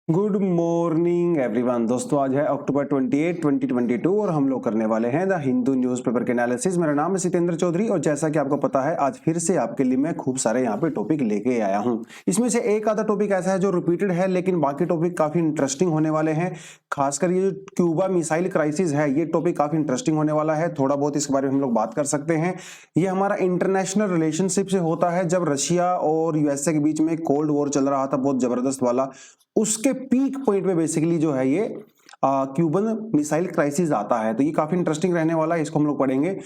Good morning everyone. दोस्तों आज है अक्टूबर 28, 2022 और हम लोग करने वाले हैं द हिंदू न्यूज़पेपर के एनालिसिस। मेरा नाम है सितेंद्र चौधरी और जैसा कि आपको पता है आज फिर से आपके लिए मैं खूब सारे यहाँ पे टॉपिक लेके आया हूँ। इसमें से एक आधा टॉपिक ऐसा है जो रिपीटेड है, लेकिन बाकी टॉपिक काफी इंटरेस्टिंग होने वाले हैं। खासकर ये जो क्यूबा मिसाइल क्राइसिस है ये टॉपिक काफी इंटरेस्टिंग होने वाला है। थोड़ा बहुत इसके बारे में हम लोग बात कर सकते हैं। ये हमारा इंटरनेशनल रिलेशनशिप से होता है। जब रशिया और यूएसए के बीच में कोल्ड वॉर चल रहा था बहुत जबरदस्त वाला, उसके पीक पॉइंट पे बेसिकली जो है ये क्यूबन मिसाइल क्राइसिस आता है। तो ये काफी इंटरेस्टिंग रहने वाला है, इसको हम लोग पढ़ेंगे।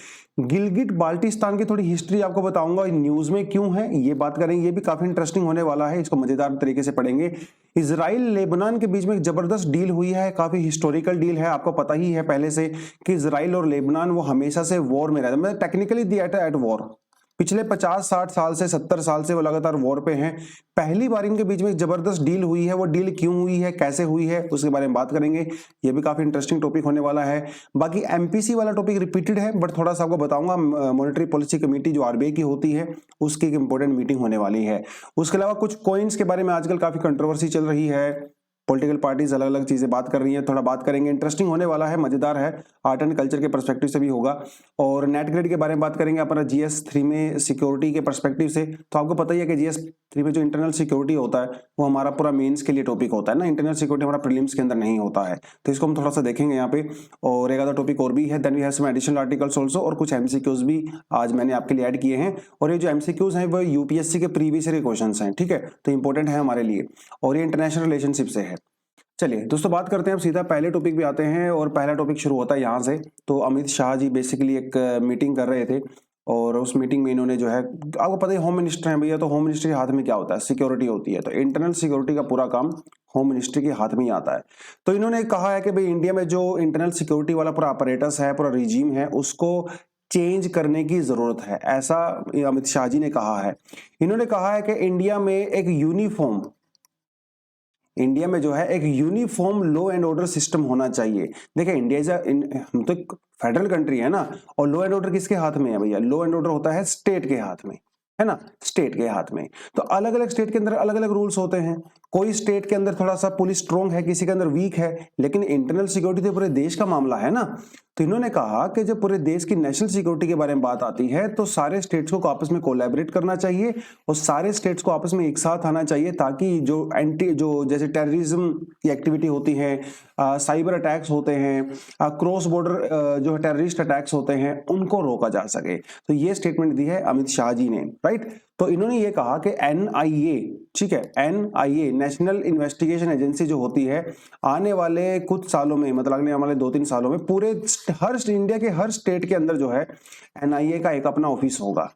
गिलगिट बाल्टिस्तान की थोड़ी हिस्ट्री आपको बताऊंगा, न्यूज में क्यों है ये बात करेंगे, ये भी काफी इंटरेस्टिंग होने वाला है, इसको मजेदार तरीके से पढ़ेंगे। इजराइल लेबनान के बीच में एक जबरदस्त डील हुई है, काफी हिस्टोरिकल डील है। आपको पता ही है पहले से कि इजराइल और लेबनान वो हमेशा से वॉर में रहते हैं, मतलब टेक्निकली दी एट वॉर। पिछले 50-60 साल से 70 साल से वो लगातार वॉर पे हैं। पहली बार इनके बीच में एक जबरदस्त डील हुई है। वो डील क्यों हुई है, कैसे हुई है, उसके बारे में बात करेंगे। ये भी काफी इंटरेस्टिंग टॉपिक होने वाला है। बाकी एमपीसी वाला टॉपिक रिपीटेड है, बट थोड़ा सा आपको बताऊंगा। मॉनेटरी पॉलिसी कमेटी जो आरबीआई की होती है उसकी एक इंपॉर्टेंट मीटिंग होने वाली है। उसके अलावा कुछ कॉइन्स के बारे में आजकल काफी कंट्रोवर्सी चल रही है। पॉलिटिकल पार्टीज अलग अलग चीजें बात कर रही हैं, थोड़ा बात करेंगे। इंटरेस्टिंग होने वाला है, मजेदार है, आर्ट एंड कल्चर के पर्सपेक्टिव से भी होगा। और नेट ग्रिड के बारे में बात करेंगे अपना जीएस 3 में सिक्योरिटी के पर्सपेक्टिव से। तो आपको पता ही है कि जीएस 3 में जो इंटरनल सिक्योरिटी होता है वो हमारा पूरा मेंस के लिए टॉपिक होता है ना। इंटरनल सिक्योरिटी हमारा प्रीलिम्स के अंदर नहीं होता है, तो इसको हम थोड़ा सा देखेंगे यहाँ पे। और एक आधा टॉपिक और भी है। Then we have some additional articles also, और कुछ एमसीक्यूज भी आज मैंने आपके लिए ऐड किए हैं। और ये जो एमसीक्यूज हैं वो यूपीएससी के प्रीवियस ईयर क्वेश्चन हैं, ठीक है, तो इंपॉर्टेंट है हमारे लिए। और ये इंटरनेशनल रिलेशनशिप से है। चलिए दोस्तों बात करते हैं, अब सीधा पहले टॉपिक पे आते हैं। और पहला टॉपिक शुरू होता है यहाँ से। तो अमित शाह जी बेसिकली एक मीटिंग कर रहे थे, और उस मीटिंग में इन्होंने जो है, आपको पता है होम मिनिस्टर हैं भैया, तो होम मिनिस्टर के हाथ में क्या होता है, सिक्योरिटी होती है। तो इंटरनल सिक्योरिटी का पूरा काम होम मिनिस्ट्री के हाथ में ही आता है। तो इन्होंने कहा है कि भाई इंडिया में जो इंटरनल सिक्योरिटी वाला पूरा अपरेटस है, पूरा रिजीम है, उसको चेंज करने की जरूरत है, ऐसा अमित शाह जी ने कहा है। इन्होंने कहा है कि इंडिया में जो है एक uniform law and order system होना चाहिए। देखिए इंडिया हम तो फेडरल कंट्री है ना, और लॉ एंड ऑर्डर किसके हाथ में है भैया? लॉ एंड ऑर्डर होता है स्टेट के हाथ में, है ना, स्टेट के हाथ में। तो अलग अलग स्टेट के अंदर अलग अलग रूल्स होते हैं। कोई स्टेट के अंदर थोड़ा सा पुलिस स्ट्रॉन्ग है, किसी के अंदर वीक है, लेकिन इंटरनल सिक्योरिटी तो पूरे देश का मामला है ना। तो इन्होंने कहा कि जब पूरे देश की नेशनल सिक्योरिटी के बारे में बात आती है तो सारे स्टेट्स को आपस में कोलैबोरेट करना चाहिए, और सारे स्टेट्स को आपस में एक साथ आना चाहिए, ताकि जो जैसे टेररिज्म की एक्टिविटी होती है, साइबर अटैक्स होते हैं, क्रॉस बॉर्डर जो टेररिस्ट अटैक्स होते हैं, उनको रोका जा सके। तो ये स्टेटमेंट दी है अमित शाह जी ने, राइट। तो इन्होंने ये कहा कि एनआईए, ठीक है, एनआईए नेशनल इन्वेस्टिगेशन एजेंसी जो होती है, आने वाले कुछ सालों में, मतलब आने वाले 2-3 सालों में पूरे इंडिया के हर स्टेट के अंदर जो है एनआईए का एक अपना ऑफिस होगा।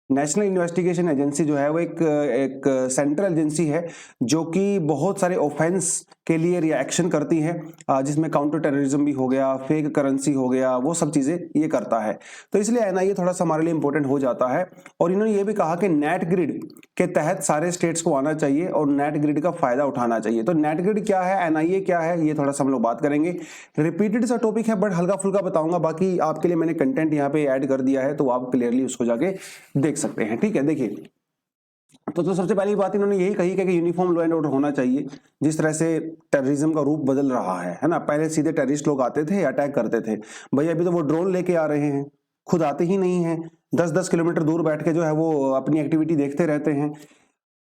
नेशनल इन्वेस्टिगेशन एजेंसी जो है वो एक सेंट्रल एजेंसी है जो कि बहुत सारे ऑफेंस के लिए रिएक्शन करती है, जिसमें काउंटर टेररिज्म भी हो गया, फेक करेंसी हो गया, वो सब चीजें ये करता है। तो इसलिए एनआईए थोड़ा सा हमारे लिए इंपॉर्टेंट हो जाता है। और इन्होंने ये भी कहा कि नेट ग्रिड के तहत सारे स्टेट्स को आना चाहिए और नेट ग्रिड का फायदा उठाना चाहिए। तो नेट ग्रिड क्या है, एनआईए क्या है, ये थोड़ा सा हम लोग बात करेंगे। रिपीटेड सा टॉपिक है बट हल्का फुल्का बताऊंगा, बाकी आपके लिए मैंने कंटेंट यहाँ पे ऐड कर दिया है, तो आप क्लियरली उसको जाके देख सकते हैं, ठीक है। देखिए तो सबसे पहली बात इन्होंने यही कही कि यूनिफॉर्म लॉ एंड ऑर्डर होना चाहिए। जिस तरह से टेररिज्म का रूप बदल रहा है ना, पहले सीधे टेररिस्ट लोग आते थे, अटैक करते थे, भैया अभी तो वो ड्रोन लेके आ रहे हैं, खुद आते ही नहीं है, 10-10 किलोमीटर दूर बैठ के जो है वो अपनी एक्टिविटी देखते रहते हैं।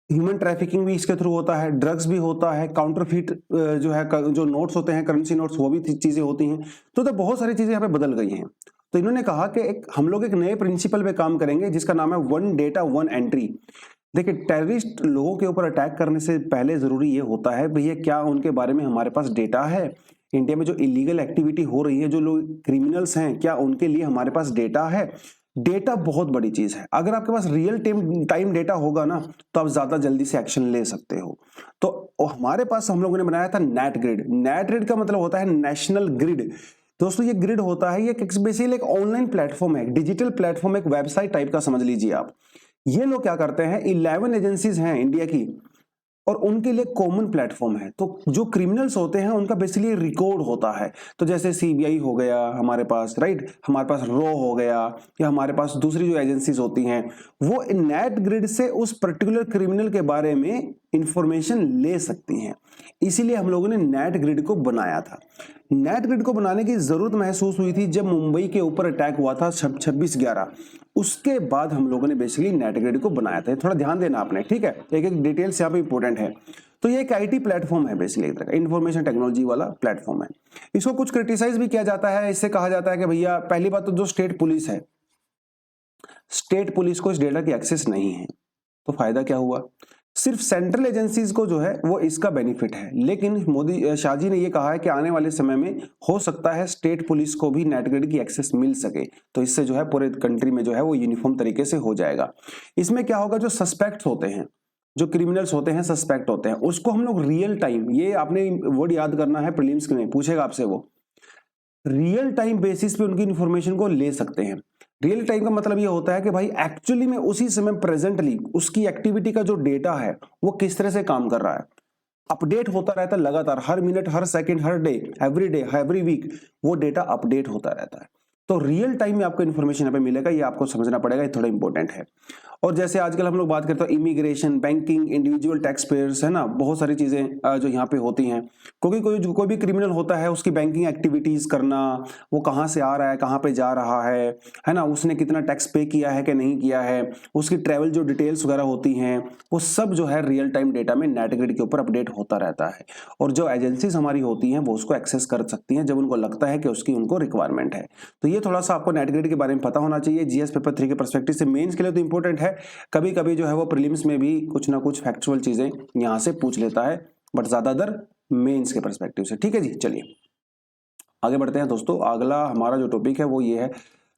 ह्यूमन ट्रैफिकिंग भी इसके थ्रू होता है, ड्रग्स भी होता है, काउंटरफीट जो है, जो नोट्स होते हैं, करेंसी नोट्स, वो भी चीजें होती हैं। तो बहुत सारी चीजें यहाँ पे बदल गई हैं। तो इन्होंने कहा कि हम लोग एक नए प्रिंसिपल पे काम करेंगे जिसका नाम है वन डेटा वन एंट्री। देखिए टेररिस्ट लोगों के ऊपर अटैक करने से पहले जरूरी ये होता है भैया क्या उनके बारे में हमारे पास डेटा है। इंडिया में जो इलीगल एक्टिविटी हो रही है, जो लोग क्रिमिनल्स हैं, क्या उनके लिए हमारे पास डेटा है? डेटा बहुत बड़ी चीज है। अगर आपके पास रियल टाइम डेटा होगा ना, तो आप ज्यादा जल्दी से एक्शन ले सकते हो। तो हमारे पास हम लोगों ने बनाया था नेट ग्रिड। नेट ग्रिड का मतलब होता है नेशनल ग्रिड। दोस्तों ये ग्रिड होता है, ये बेसिकली एक ऑनलाइन प्लेटफॉर्म है, डिजिटल प्लेटफॉर्म, एक वेबसाइट टाइप का समझ लीजिए आप। ये लोग क्या करते हैं, 11 एजेंसीज हैं इंडिया की, और उनके लिए कॉमन प्लेटफॉर्म है। तो जो क्रिमिनल्स होते हैं उनका बेसिकली रिकॉर्ड होता है। तो जैसे सीबीआई हो गया हमारे पास, राइट, हमारे पास रॉ हो गया, या हमारे पास दूसरी जो एजेंसीज होती हैं, वो नेट ग्रिड से उस पर्टिकुलर क्रिमिनल के बारे में इंफॉर्मेशन ले सकती हैं। इसीलिए हम लोगों ने नेट ग्रिड को बनाया था। नेट ग्रिड को बनाने की जरूरत महसूस हुई थी जब मुंबई के ऊपर अटैक हुआ था 26/11। उसके बाद हम लोगों ने बेसिकली नेट ग्रिड को बनाया था। थोड़ा ध्यान देना आपने, ठीक है, एक एक डिटेल्स यहाँ पे इंपॉर्टेंट है। तो ये एक आईटी प्लेटफॉर्म है, बेसिकली एक तरह का इंफॉर्मेशन टेक्नोलॉजी वाला प्लेटफॉर्म है। इसको कुछ क्रिटिसाइज भी किया जाता है। इससे कहा जाता है कि भैया पहली बात तो जो स्टेट पुलिस है, स्टेट पुलिस को इस डेटा की एक्सेस नहीं है, तो फायदा क्या हुआ? सिर्फ सेंट्रल एजेंसीज को जो है वो इसका बेनिफिट है। लेकिन मोदी शाह जी ने ये कहा है कि आने वाले समय में हो सकता है स्टेट पुलिस को भी नेट ग्रिड की एक्सेस मिल सके, तो इससे जो है पूरे कंट्री में जो है वो यूनिफॉर्म तरीके से हो जाएगा। इसमें क्या होगा, जो सस्पेक्ट्स होते हैं, जो क्रिमिनल्स होते हैं, सस्पेक्ट होते हैं, उसको हम लोग रियल टाइम, ये आपने वर्ड याद करना है, प्रीलिम्स में पूछेगा आपसे, वो रियल टाइम बेसिस पे उनकी इंफॉर्मेशन को ले सकते हैं। रियल टाइम का मतलब ये होता है कि भाई एक्चुअली में उसी समय प्रेजेंटली उसकी एक्टिविटी का जो डेटा है वो किस तरह से काम कर रहा है, अपडेट होता रहता है लगातार, हर मिनट, हर सेकंड, हर डे, एवरी वीक वो डेटा अपडेट होता रहता है। तो रियल टाइम में आपको इन्फॉर्मेशन यहाँ पे मिलेगा, ये आपको समझना पड़ेगा, ये थोड़ा इंपॉर्टेंट है। और जैसे आजकल हम लोग बात करते हैं immigration, banking, individual tax payers, है ना, बहुत सारी चीजें जो यहाँ पे होती हैं, क्योंकि कोई भी क्रिमिनल होता है उसकी बैंकिंग एक्टिविटीज करना, वो कहाँ से आ रहा है, कहाँ पे जा रहा है ना, उसने कितना टैक्स पे किया है कि नहीं किया है, उसकी ट्रैवल जो डिटेल्स वगैरह होती हैं, वो सब जो है रियल टाइम डेटा में नेट ग्रिड के ऊपर अपडेट होता रहता है। और जो एजेंसीज हमारी होती हैं वो उसको एक्सेस कर सकती हैं जब उनको लगता है कि उसकी उनको रिक्वायरमेंट है। तो ये थोड़ा सा आपको नेट ग्रिड के बारे में पता होना चाहिए। जीएस पेपर 3 के पर्सपेक्टिव से मेंस के लिए तो इंपॉर्टेंट है, कभी कभी जो है वो प्रीलिम्स में भी कुछ ना कुछ फैक्चुअल चीजें यहां से पूछ लेता है, बट ज्यादातर मेंस के पर्सपेक्टिव से। ठीक है जी, चलिए आगे बढ़ते हैं दोस्तों। अगला हमारा जो टॉपिक है वो ये है,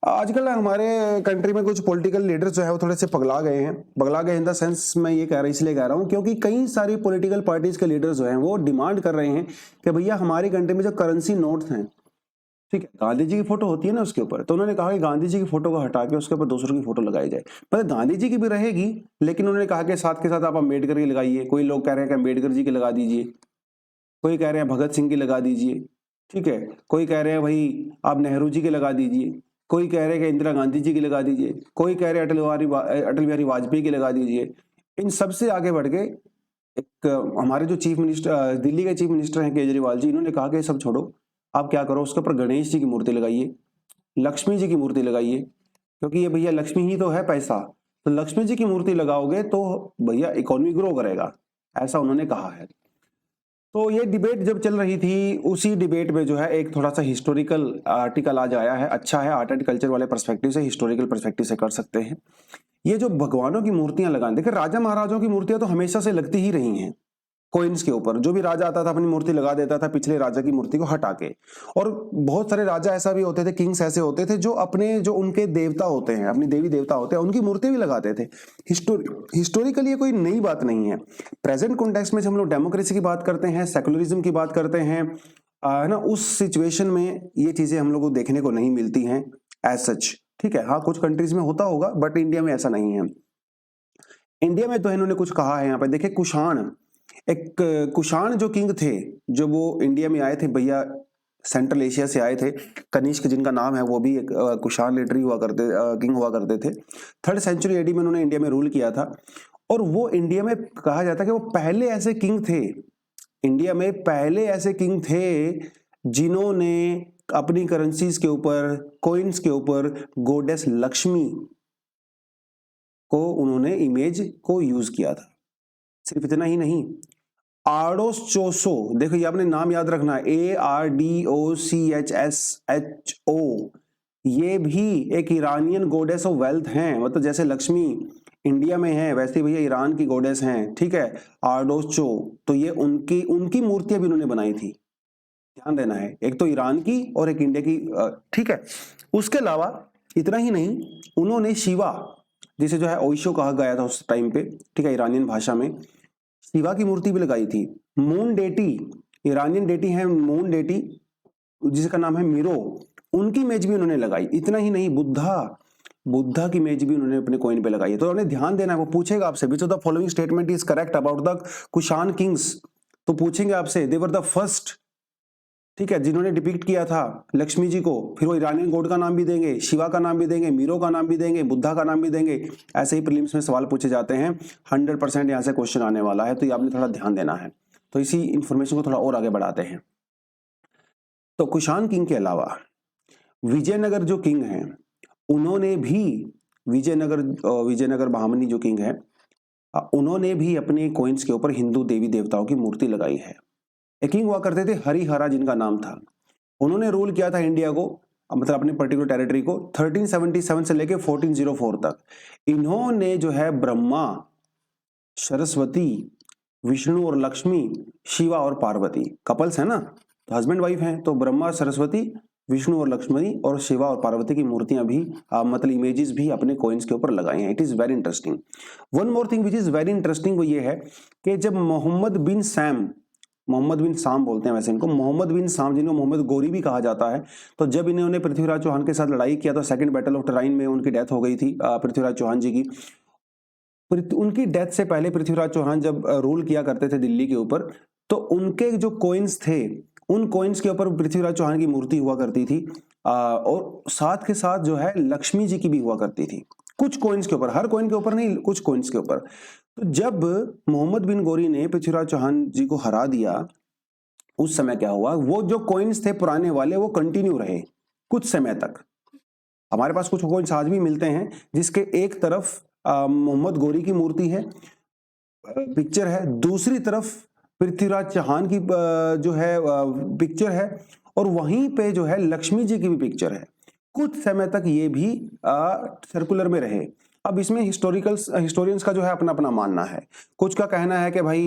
आजकल हमारे कंट्री में कुछ पॉलिटिकल लीडर्स जो है वो थोड़े से पगला गए हैं। पगला गए इन द सेंस मैं ये इसलिए कह रहा हूँ क्योंकि कई सारी पॉलिटिकल पार्टीज के लीडर्स जो हैं वो डिमांड कर रहे हैं कि भैया हमारी कंट्री में जो करेंसी नोट्स हैं, ठीक है, गांधी जी की फोटो होती है ना उसके ऊपर, तो उन्होंने कहा कि गांधी जी की फोटो को हटा के उसके ऊपर दूसरों की फोटो लगाई जाए। मतलब गांधी जी की भी रहेगी, लेकिन उन्होंने कहा कि साथ के साथ आप अम्बेडकर की लगाइए। कोई लोग कह रहे हैं कि अम्बेडकर जी की लगा दीजिए, कोई कह रहे हैं भगत सिंह की लगा दीजिए, ठीक है, कोई कह रहे हैं भाई आप नेहरू जी की लगा दीजिए, कोई कह रहे हैं कि इंदिरा गांधी जी की लगा दीजिए, कोई कह रहे हैं अटल बिहारी वाजपेयी की लगा दीजिए। इन सबसे आगे बढ़ के एक हमारे जो चीफ मिनिस्टर, दिल्ली के चीफ मिनिस्टर हैं केजरीवाल जी, इन्होंने कहा कि सब छोड़ो, आप क्या करो, उसके ऊपर गणेश जी की मूर्ति लगाइए, लक्ष्मी जी की मूर्ति लगाइए, क्योंकि ये भैया लक्ष्मी ही तो है पैसा, तो लक्ष्मी जी की मूर्ति लगाओगे तो भैया इकोनॉमी ग्रो करेगा, ऐसा उन्होंने कहा है। तो ये डिबेट जब चल रही थी, उसी डिबेट में जो है एक थोड़ा सा हिस्टोरिकल आर्टिकल आज आया है। अच्छा है, आर्ट एंड कल्चर वाले पर्सपेक्टिव से, हिस्टोरिकल पर्सपेक्टिव से कर सकते हैं। ये जो भगवानों की मूर्तियां लगाने, देखिए राजा महाराजाओं की मूर्तियां तो हमेशा से लगती ही रही हैं कोइंस के ऊपर। जो भी राजा आता था अपनी मूर्ति लगा देता था पिछले राजा की मूर्ति को हटा के। और बहुत सारे राजा ऐसा भी होते थे, किंग्स ऐसे होते थे जो अपने जो उनके देवता होते हैं, अपनी देवी देवता होते हैं, उनकी मूर्ति भी लगाते थे। हिस्टोरिकली ये कोई नई बात नहीं है। प्रेजेंट कॉन्टेक्स्ट में जब हम लोग डेमोक्रेसी की बात करते हैं, सेकुलरिज्म की बात करते हैं, है ना, उस सिचुएशन में ये चीजें हम लोग को देखने को नहीं मिलती हैं एज सच। ठीक है, हाँ कुछ कंट्रीज में होता होगा, बट इंडिया में ऐसा नहीं है। इंडिया में तो इन्होंने कुछ कहा है यहाँ पे, देखिए कुषाण, एक कुषाण जो किंग थे, जो वो इंडिया में आए थे भैया, सेंट्रल एशिया से आए थे, कनिष्क जिनका नाम है, वो भी एक कुषाण लिटरी हुआ करते, किंग हुआ करते थे। 3rd सेंचुरी एडी में उन्होंने इंडिया में रूल किया था। और वो इंडिया में कहा जाता है कि वो पहले ऐसे किंग थे, इंडिया में पहले ऐसे किंग थे जिन्होंने अपनी करेंसीज के ऊपर, कॉइन्स के ऊपर गॉडेस लक्ष्मी को उन्होंने इमेज को यूज किया था। सिर्फ इतना ही नहीं, आर्डोस चोसो, देखो ये आपने नाम याद रखना है, ARDOCHSHO, ये भी एक ईरानियन गॉडेस ऑफ वेल्थ हैं। मतलब जैसे लक्ष्मी इंडिया में है, वैसे भैया ईरान की गॉडेस हैं। ठीक है, आर्डोस चो, तो ये उनकी मूर्तियां भी उन्होंने बनाई थी, ध्यान देना है, एक तो ईरान की और एक इंडिया की। ठीक है, उसके अलावा इतना ही नहीं, उन्होंने शिवा, जिसे जो है ओइशो कहा गया था उस टाइम पे, ठीक है, ईरानियन भाषा में, शिवा की मूर्ति भी लगाई थी। मून डेटी, ईरानियन डेटी है मून डेटी, जिसका नाम है मिरो, उनकी इमेज भी उन्होंने लगाई। इतना ही नहीं, बुद्धा की इमेज भी उन्होंने अपने कॉइन पे लगाई है। तो उन्हें ध्यान देना है, वो पूछेगा आपसे विच of the following statement is correct about the Kushan Kings, तो पूछेंगे आपसे दे वर द फर्स्ट, ठीक है, जिन्होंने डिपिक्ट किया था लक्ष्मी जी को, फिर वो इरानियन गॉड का नाम भी देंगे, शिवा का नाम भी देंगे, मीरो का नाम भी देंगे, बुद्धा का नाम भी देंगे। ऐसे ही प्रीलिम्स में सवाल पूछे जाते हैं। 100% यहाँ से क्वेश्चन आने वाला है, तो ये आपने थोड़ा ध्यान देना है। तो इसी इंफॉर्मेशन को थोड़ा और आगे बढ़ाते हैं। तो कुषाण किंग के अलावा विजयनगर जो किंग हैं, उन्होंने भी विजयनगर बहामनी जो किंग है, उन्होंने भी अपने कॉइन्स के ऊपर हिंदू देवी देवताओं की मूर्ति लगाई है। एक किंग हुआ करते थे हरिहरा, जिनका नाम था। उन्होंने रूल किया था इंडिया को, मतलब अपने पर्टिकुलर टेरिटरी को 1377 से लेके 1404 तक। इन्होंने जो है ब्रह्मा, सरस्वती, विष्णु और लक्ष्मी, शिवा और पार्वती, कपल्स है ना, तो हस्बैंड वाइफ हैं, तो ब्रह्मा, सरस्वती, विष्णु और लक्ष्मी और शिवा और पार्वती की मूर्तियां भी मतलब इमेजेस भी अपने कॉइन्स के ऊपर लगाई हैं। It is very interesting. One more thing which is very interesting, वो ये है कि जब मोहम्मद बिन साम बोलते हैं वैसे इनको, मोहम्मद बिन साम, जिनको मोहम्मद गोरी भी कहा जाता है, तो जब इन्होंने पृथ्वीराज चौहान के साथ लड़ाई किया तो सेकंड बैटल ऑफ टराइन में उनकी डेथ हो गई थी, पृथ्वीराज चौहान जी की। उनकी डेथ से पहले पृथ्वीराज चौहान जब रूल किया करते थे दिल्ली के ऊपर, तो उनके जो कॉइन्स थे, उन कॉइन्स के ऊपर पृथ्वीराज चौहान की मूर्ति हुआ करती थी, और साथ के साथ जो है लक्ष्मी जी की भी हुआ करती थी, कुछ कॉइन्स के ऊपर, हर कॉइन के ऊपर नहीं, कुछ कॉइन्स के ऊपर। तो जब मोहम्मद बिन गोरी ने पृथ्वीराज चौहान जी को हरा दिया, उस समय क्या हुआ, वो जो कॉइन्स थे पुराने वाले वो कंटिन्यू रहे कुछ समय तक। हमारे पास कुछ कॉइन्स आज भी मिलते हैं जिसके एक तरफ मोहम्मद गोरी की मूर्ति है, पिक्चर है, दूसरी तरफ पृथ्वीराज चौहान की जो है पिक्चर है, और वहीं पे जो है लक्ष्मी जी की भी पिक्चर है। कुछ समय तक ये भी सर्कुलर में रहे। अब इसमें हिस्टोरियंस का जो है अपना अपना मानना है। कुछ का कहना है कि भाई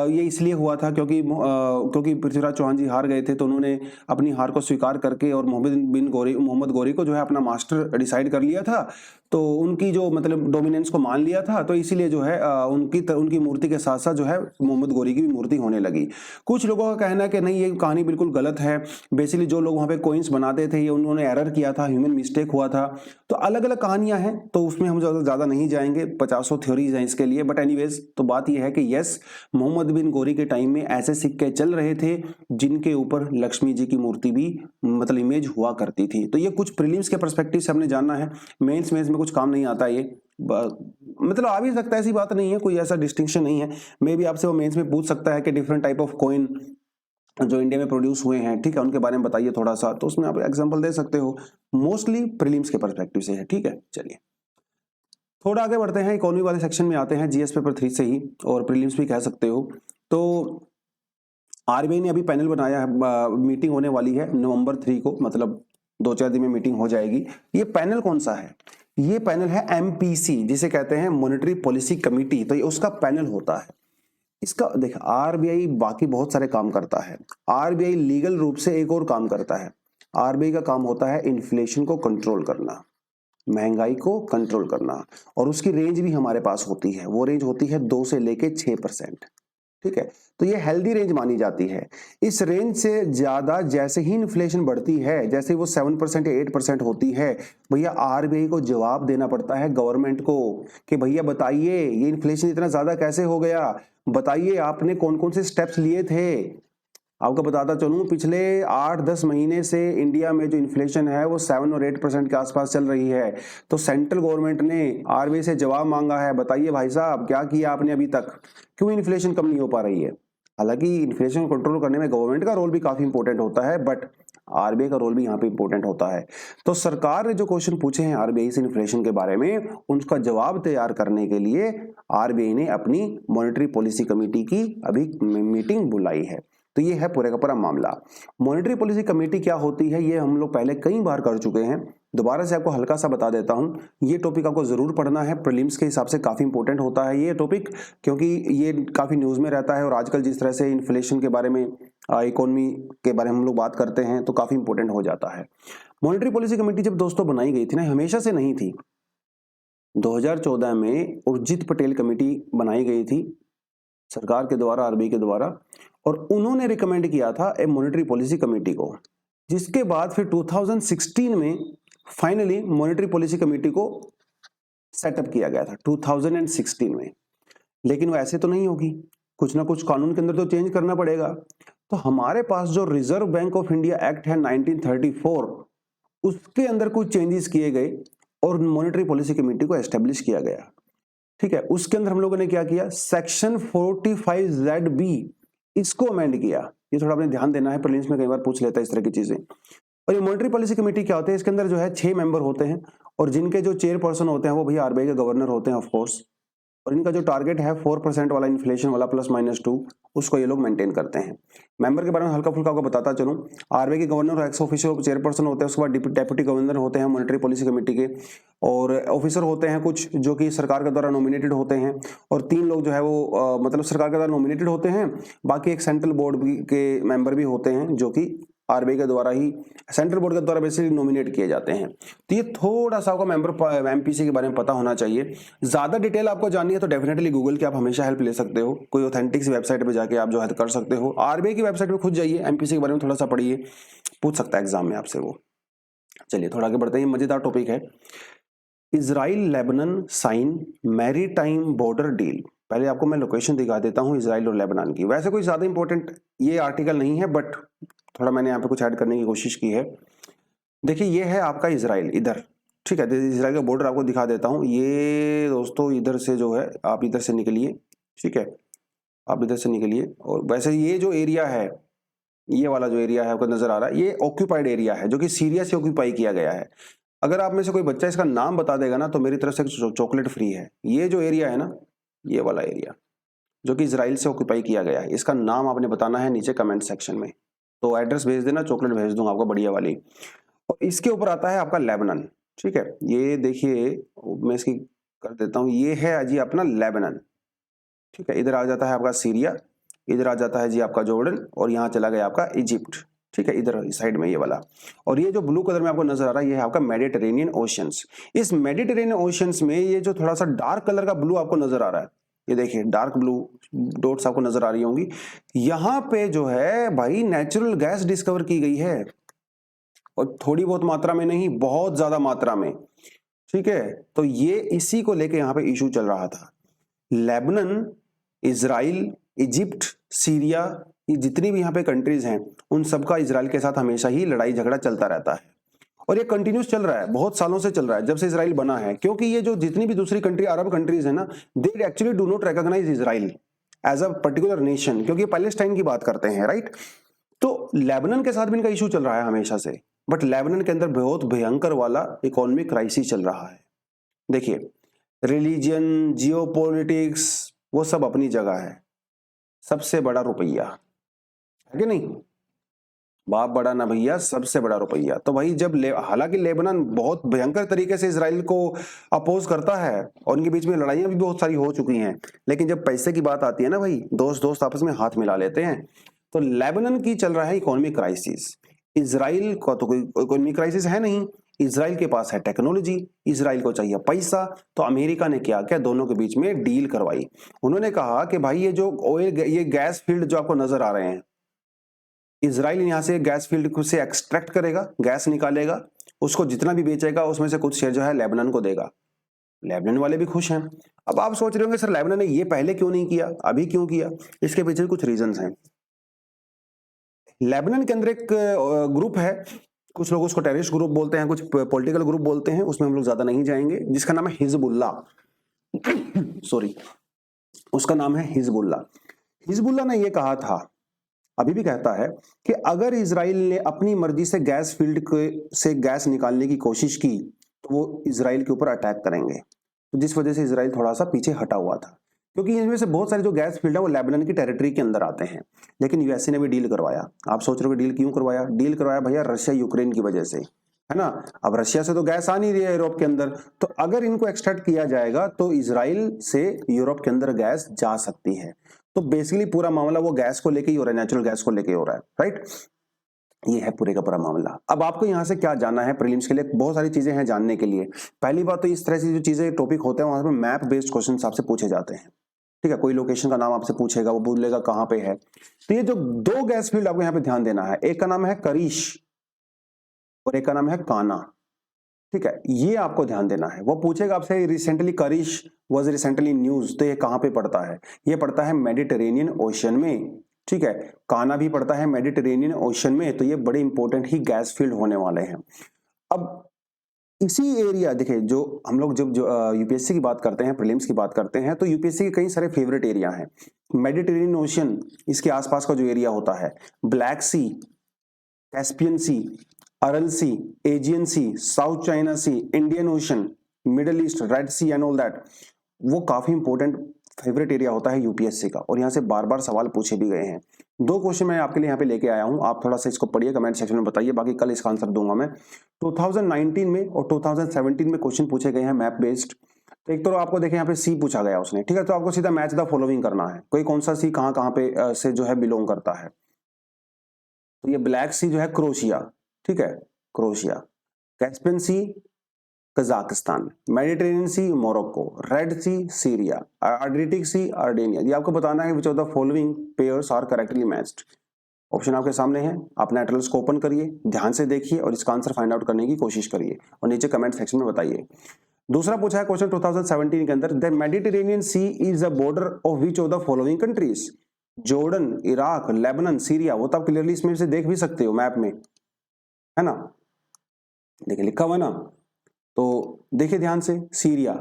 ये इसलिए हुआ था क्योंकि पृथ्वीराज चौहान जी हार गए थे, तो उन्होंने अपनी हार को स्वीकार करके और मोहम्मद गोरी को जो है अपना मास्टर डिसाइड कर लिया था, तो उनकी जो मतलब डोमिनेंस को मान लिया था, तो इसीलिए जो है उनकी मूर्ति के साथ साथ जो है मोहम्मद गोरी की भी मूर्ति होने लगी। कुछ लोगों का कहना है कि नहीं, ये कहानी बिल्कुल गलत है। बेसिकली जो लोग वहां पे कॉइन्स बनाते थे, ये उन्होंने एरर किया था, ह्यूमन मिस्टेक हुआ था। तो अलग अलग कहानियां हैं, तो उसमें हम ज्यादा नहीं जाएंगे, 50 थ्योरीज हैं इसके लिए। बट एनीवेज, तो बात यह है कि यस, मोहम्मद बिन गोरी के टाइम में ऐसे सिक्के चल रहे थे जिनके ऊपर लक्ष्मी जी की मूर्ति भी मतलब इमेज हुआ करती थी। तो ये कुछ प्रीलिम्स के पर्सपेक्टिव से हमने जानना है, मेंस में कुछ काम नहीं आता ये, मतलब आ भी सकता है, ऐसी बात नहीं है, कोई ऐसा डिस्टिंक्शन नहीं है। मे भी आपसे वो मेंस में पूछ सकता है कि डिफरेंट टाइप ऑफ कॉइन जो इंडिया में प्रोड्यूस हुए हैं, ठीक है, उनके बारे में बताइए थोड़ा सा, तो उसमें आप एग्जांपल दे सकते हो। मोस्टली प्रीलिम्स के पर्सपेक्टिव से है, ठीक है। चलिए थोड़ा आगे बढ़ते हैं, इकोनॉमी वाले सेक्शन में आते हैं, जीएस पेपर 3 से ही, और प्रीलिम्स भी कह सकते हो। तो आरबीआई ने अभी पैनल बनाया है, मीटिंग होने वाली है नवंबर 3 को, मतलब 2-4 दिन में मीटिंग हो जाएगी। ये पैनल कौन सा है? ये पैनल है एमपीसी, जिसे कहते हैं मॉनेटरी पॉलिसी कमेटी। तो ये उसका पैनल होता है। इसका देख, आरबीआई बाकी बहुत सारे काम करता है, आरबीआई लीगल रूप से एक और काम करता है। आरबीआई का काम होता है इन्फ्लेशन को कंट्रोल करना, महंगाई को कंट्रोल करना, और उसकी रेंज भी हमारे पास होती है। वो रेंज होती है 2 से लेके 6%, ठीक है। तो ये हेल्दी रेंज मानी जाती है। इस रेंज से ज्यादा जैसे ही इन्फ्लेशन बढ़ती है, जैसे वो 7% या 8% होती है, भैया आरबीआई को जवाब देना पड़ता है गवर्नमेंट को कि भैया बताइए ये इन्फ्लेशन इतना ज्यादा कैसे हो गया, बताइए आपने कौन कौन से स्टेप्स लिए थे। आपको बताता चलूं, पिछले 8-10 महीने से इंडिया में जो इन्फ्लेशन है वो 7 और 8% के आसपास चल रही है। तो सेंट्रल गवर्नमेंट ने आरबीआई से जवाब मांगा है, बताइए भाई साहब क्या किया आपने अभी तक, क्यों इन्फ्लेशन कम नहीं हो पा रही है। हालांकि इन्फ्लेशन कंट्रोल करने में गवर्नमेंट का रोल भी काफी इंपॉर्टेंट होता है, बट आरबीआई का रोल भी यहाँ पे इंपॉर्टेंट होता है। तो सरकार ने जो क्वेश्चन पूछे हैं आरबीआई से इन्फ्लेशन के बारे में, उनका जवाब तैयार करने के लिए आरबीआई ने अपनी मॉनेटरी पॉलिसी कमेटी की अभी मीटिंग बुलाई है। तो ये है पूरे का पूरा मामला। मॉनेटरी पॉलिसी कमेटी क्या होती है, ये हम लोग पहले कई बार कर चुके हैं, दोबारा से आपको हल्का सा बता देता हूं। ये टॉपिक आपको जरूर पढ़ना है, प्रीलिम्स के हिसाब से काफी इंपॉर्टेंट होता है ये टॉपिक, क्योंकि ये काफी न्यूज में रहता है, और आजकल जिस तरह से इन्फ्लेशन के बारे में, इकोनॉमी के बारे में हम लोग बात करते हैं, तो काफी इंपॉर्टेंट हो जाता है। मॉनेटरी पॉलिसी कमेटी जब दोस्तों बनाई गई थी ना, हमेशा से नहीं थी। 2014 में उर्जित पटेल कमेटी बनाई गई थी सरकार के द्वारा, आरबीआई के द्वारा, और उन्होंने रिकमेंड किया था ए मॉनेटरी पॉलिसी कमेटी को, जिसके बाद फिर 2016 में फाइनली मॉनेटरी पॉलिसी कमेटी को सेटअप किया गया था 2016 में। लेकिन वो ऐसे तो नहीं होगी, कुछ ना कुछ कानून के अंदर तो चेंज करना पड़ेगा। तो हमारे पास जो reserve bank of India act है 1934, उसके अंदर कुछ चेंजेस किए गए और मॉनेटरी पॉलिसी कमेटी को एस्टेब्लिश किया गया। ठीक है, उसके अंदर हम लोगों ने क्या किया, सेक्शन 45ZB इसको अमेंड किया। ये थोड़ा आपने ध्यान देना है, प्रीलिम्स में कई बार पूछ लेता है इस तरह की चीजें। और ये मॉनेटरी पॉलिसी कमेटी क्या होते हैं, इसके अंदर जो है 6 मेंबर होते हैं और जिनके जो चेयरपर्सन होते हैं वो भैया आरबीआई के गवर्नर होते हैं ऑफ कोर्स। और इनका जो टारगेट है 4% वाला इन्फ्लेशन वाला +-2 उसको ये लोग मेंटेन करते हैं। मेंबर के बारे में हल्का फुल्का आपको बताता चलूं, आरबीआई के गवर्नर एक्स ऑफिशियल चेयरपर्सन होते हैं, उसके बाद डेप्यूटी गवर्नर होते हैं मॉनेटरी पॉलिसी कमेटी के, और ऑफिसर होते हैं कुछ जो कि सरकार के द्वारा नॉमिनेटेड होते हैं, और 3 लोग जो है वो मतलब सरकार के द्वारा नॉमिनेटेड होते हैं। बाकी एक सेंट्रल बोर्ड के मेंबर भी होते हैं जो कि आरबीआई के द्वारा ही, सेंट्रल बोर्ड के द्वारा बेसिकली नॉमिनेट किए जाते हैं। तो ये थोड़ा सा आपको मेंबर एमपीसी के बारे में पता होना चाहिए। ज्यादा डिटेल आपको जाननी है तो डेफिनेटली गूगल की आप हमेशा हेल्प ले सकते हो, कोई ऑथेंटिक सी वेबसाइट पे जाके आप जो है कर सकते हो। आरबीआई की वेबसाइट पे खुद जाइए, एमपीसी के बारे में थोड़ा सा पढ़िए, पूछ सकता है एग्जाम में आपसे वो। चलिए थोड़ा आगे बढ़ते हैं, मजेदार टॉपिक है। Israel Lebanon sign maritime border deal. पहले आपको मैं लोकेशन दिखा देता हूं इजराइल और लेबनान की। वैसे कोई ज्यादा इंपॉर्टेंट ये आर्टिकल नहीं है, बट थोड़ा मैंने यहाँ पे कुछ ऐड करने की कोशिश की है। देखिए ये है आपका इजराइल इधर, ठीक है, इजराइल का बॉर्डर आपको दिखा देता हूँ। ये दोस्तों इधर से जो है आप इधर से निकलिए, ठीक है, आप इधर से निकलिए। और वैसे ये जो एरिया है, ये वाला जो एरिया है आपको नजर आ रहा है, ये ऑक्यूपाइड एरिया है जो कि सीरिया से ऑक्यूपाई किया गया है। अगर आप में से कोई बच्चा इसका नाम बता देगा ना तो मेरी तरफ से चॉकलेट फ्री है। ये जो एरिया है ना, ये वाला एरिया जो कि इजराइल से ऑक्यूपाई किया गया है, इसका नाम आपने बताना है नीचे कमेंट सेक्शन में। तो एड्रेस भेज देना, चॉकलेट भेज दूंगा आपको बढ़िया वाली। और इसके ऊपर आता है आपका लेबनान, ठीक है। ये देखिए मैं इसकी कर देता हूँ, ये है जी अपना लेबनान, ठीक है। इधर आ जाता है आपका सीरिया, इधर आ जाता है जी आपका जॉर्डन, और यहाँ चला गया आपका इजिप्ट, ठीक है, इधर इस साइड में ये वाला। और ये जो ब्लू कलर में आपको नजर आ रहा है ये है आपका मेडिटेरेनियन ओशियंस। इस मेडिटेरेनियन ओशियंस में ये जो थोड़ा सा डार्क कलर का ब्लू आपको नजर आ रहा है, ये देखिए डार्क ब्लू डॉट्स आपको नजर आ रही होंगी, यहाँ पे जो है भाई नेचुरल गैस डिस्कवर की गई है, और थोड़ी बहुत मात्रा में नहीं, बहुत ज्यादा मात्रा में, ठीक है। तो ये इसी को लेके यहाँ पे इशू चल रहा था। लेबनान, इजराइल, इजिप्ट, सीरिया, ये जितनी भी यहाँ पे कंट्रीज हैं उन सबका इजराइल के साथ हमेशा ही लड़ाई झगड़ा चलता रहता है, और ये कंटिन्यूस चल रहा है, बहुत सालों से चल रहा है जब से इजराइल बना है। क्योंकि ये जो जितनी भी दूसरी कंट्री अरब कंट्रीज है ना, they actually do not recognise Israel as a particular nation, क्योंकि पैलेस्टाइन की बात करते हैं, राइट। तो लेबनान के साथ भी इनका इशू चल रहा है हमेशा से, बट लेबनान के अंदर बहुत भयंकर वाला इकोनॉमिक क्राइसिस चल रहा है। देखिए रिलीजन, जियोपॉलिटिक्स वो सब अपनी जगह है, सबसे बड़ा रुपया है कि नहीं, बाप बड़ा ना भैया, सबसे बड़ा रुपया। तो भाई जब हालांकि लेबनान बहुत भयंकर तरीके से इजराइल को अपोज करता है और उनके बीच में लड़ाइयां भी बहुत सारी हो चुकी हैं, लेकिन जब पैसे की बात आती है ना भाई, दोस्त दोस्त आपस में हाथ मिला लेते हैं। तो लेबनान की चल रहा है इकोनॉमिक क्राइसिस, इजराइल का तो कोई इकोनॉमिक क्राइसिस है नहीं। इजराइल के पास है टेक्नोलॉजी, इजराइल को चाहिए पैसा। तो अमेरिका ने क्या किया, दोनों के बीच में डील करवाई। उन्होंने कहा कि भाई ये जो ऑयल, ये गैस फील्ड जो आपको नजर आ रहे हैं, इजराइल यहां से गैस फील्ड से एक्सट्रैक्ट करेगा, गैस निकालेगा, उसको जितना भी बेचेगा उसमें से कुछ शेयर जो है लेबनान को देगा। लेबनान वाले भी खुश हैं। अब आप सोच रहे होंगे सर लेबनान ने ये पहले क्यों नहीं किया, अभी क्यों किया? इसके पीछे कुछ रीजंस हैं। लेबनान के अंदर एक ग्रुप है, कुछ लोग उसको टेररिस्ट ग्रुप बोलते हैं, कुछ पॉलिटिकल ग्रुप बोलते हैं, उसमें हम लोग ज्यादा नहीं जाएंगे, जिसका नाम है हिजबुल्ला सॉरी, उसका नाम है हिजबुल्ला। हिजबुल्ला ने यह कहा था, अभी भी कहता है, कि अगर इजराइल ने अपनी मर्जी से गैस फील्ड से गैस निकालने की कोशिश की तो वो इजराइल के ऊपर अटैक करेंगे। तो जिस वजह से इजराइल थोड़ा सा पीछे हटा हुआ था, क्योंकि इनमें से बहुत सारे जो गैस फील्ड है वो लेबनान की टेरिटरी के अंदर आते हैं। लेकिन यूएसए ने भी डील करवाया। आप सोच रहे हो डील क्यों करवाया? डील करवाया भैया रशिया यूक्रेन की वजह से, है ना। अब रशिया से तो गैस आ नहीं रही है यूरोप के अंदर, तो अगर इनको एक्सट्रैक्ट किया जाएगा तो इजराइल से यूरोप के अंदर गैस जा सकती है। तो बेसिकली पूरा मामला वो गैस को लेके ही हो रहा है, नेचुरल गैस को लेके हो रहा है, राइट। ये है पूरे का पूरा मामला। अब आपको यहां से क्या जानना है प्रीलिम्स के लिए, बहुत सारी चीजें हैं जानने के लिए। पहली बात तो इस तरह से जो चीजें टॉपिक होते हैं वहां पे मैप बेस्ड क्वेश्चन आपसे पूछे जाते हैं, ठीक है। कोई लोकेशन का नाम आपसे पूछेगा, वो बोलेगा कहां पे है। तो ये जो दो गैस फील्ड आपको यहाँ पे ध्यान देना है, एक का नाम है करीश और एक का नाम है काना, ठीक है। ये आपको ध्यान देना है। वो पूछेगा आपसे रिसेंटली करीश वाज रिसेंटली न्यूज, तो ये कहां पे पड़ता है? ये पड़ता है मेडिटेरेनियन ओशन में, ठीक है, काना भी पड़ता है मेडिटेरेनियन ओशन में, तो ये बड़े इंपॉर्टेंट ही गैस फील्ड होने वाले हैं। अब इसी एरिया देखिए, जो हम लोग जब यूपीएससी की बात करते हैं, प्रीलिम्स की बात करते हैं, तो यूपीएससी के कई सारे फेवरेट एरिया हैं। मेडिटेरेनियन ओशन, इसके आसपास का जो एरिया होता है, Black Sea, Caspian Sea, Aral Sea, Aegean Sea, South China Sea, Indian Ocean, Middle East, Red Sea and all that, वो काफी इंपॉर्टेंट फेवरेट एरिया होता है यूपीएससी का, और यहाँ से बार बार सवाल पूछे भी गए हैं। 2 क्वेश्चन मैं आपके लिए यहाँ पे लेके आया हूँ, आप थोड़ा सा इसको पढ़िए, कमेंट सेक्शन में बताइए, बाकी कल इसका आंसर दूंगा मैं। 2019 में और 2017 में क्वेश्चन पूछे गए हैं मैप बेस्ड। तो एक तो आपको देखें यहाँ पे सी पूछा गया उसने, ठीक है, तो आपको सीधा मैच द फॉलोइंग करना है, कोई कौन सा सी कहाँ कहाँ पे से जो है बिलोंग करता है। तो ये ब्लैक सी जो है क्रोशिया, ठीक है, Croatia, Caspian Sea Kazakhstan, Mediterranean Sea Morocco, Red Sea Syria, Adriatic Sea अर्डेनिया। ये आपको बताना है which of the following pairs are correctly matched. Option आपके सामने है, आप नेटरल्स को ओपन करिए, ध्यान से देखिए और इसका आंसर फाइंड आउट करने की कोशिश करिए और नीचे कमेंट सेक्शन में बताइए। दूसरा पूछा है क्वेश्चन 2017 के अंदर, the Mediterranean Sea is a border of which of the following countries. Jordan, Iraq, Lebanon, Syria. वो तो आप क्लियरली इसमें से देख भी सकते हो मैप में, है ना, देखिए लिखा हुआ ना, तो देखिए ध्यान से, सीरिया,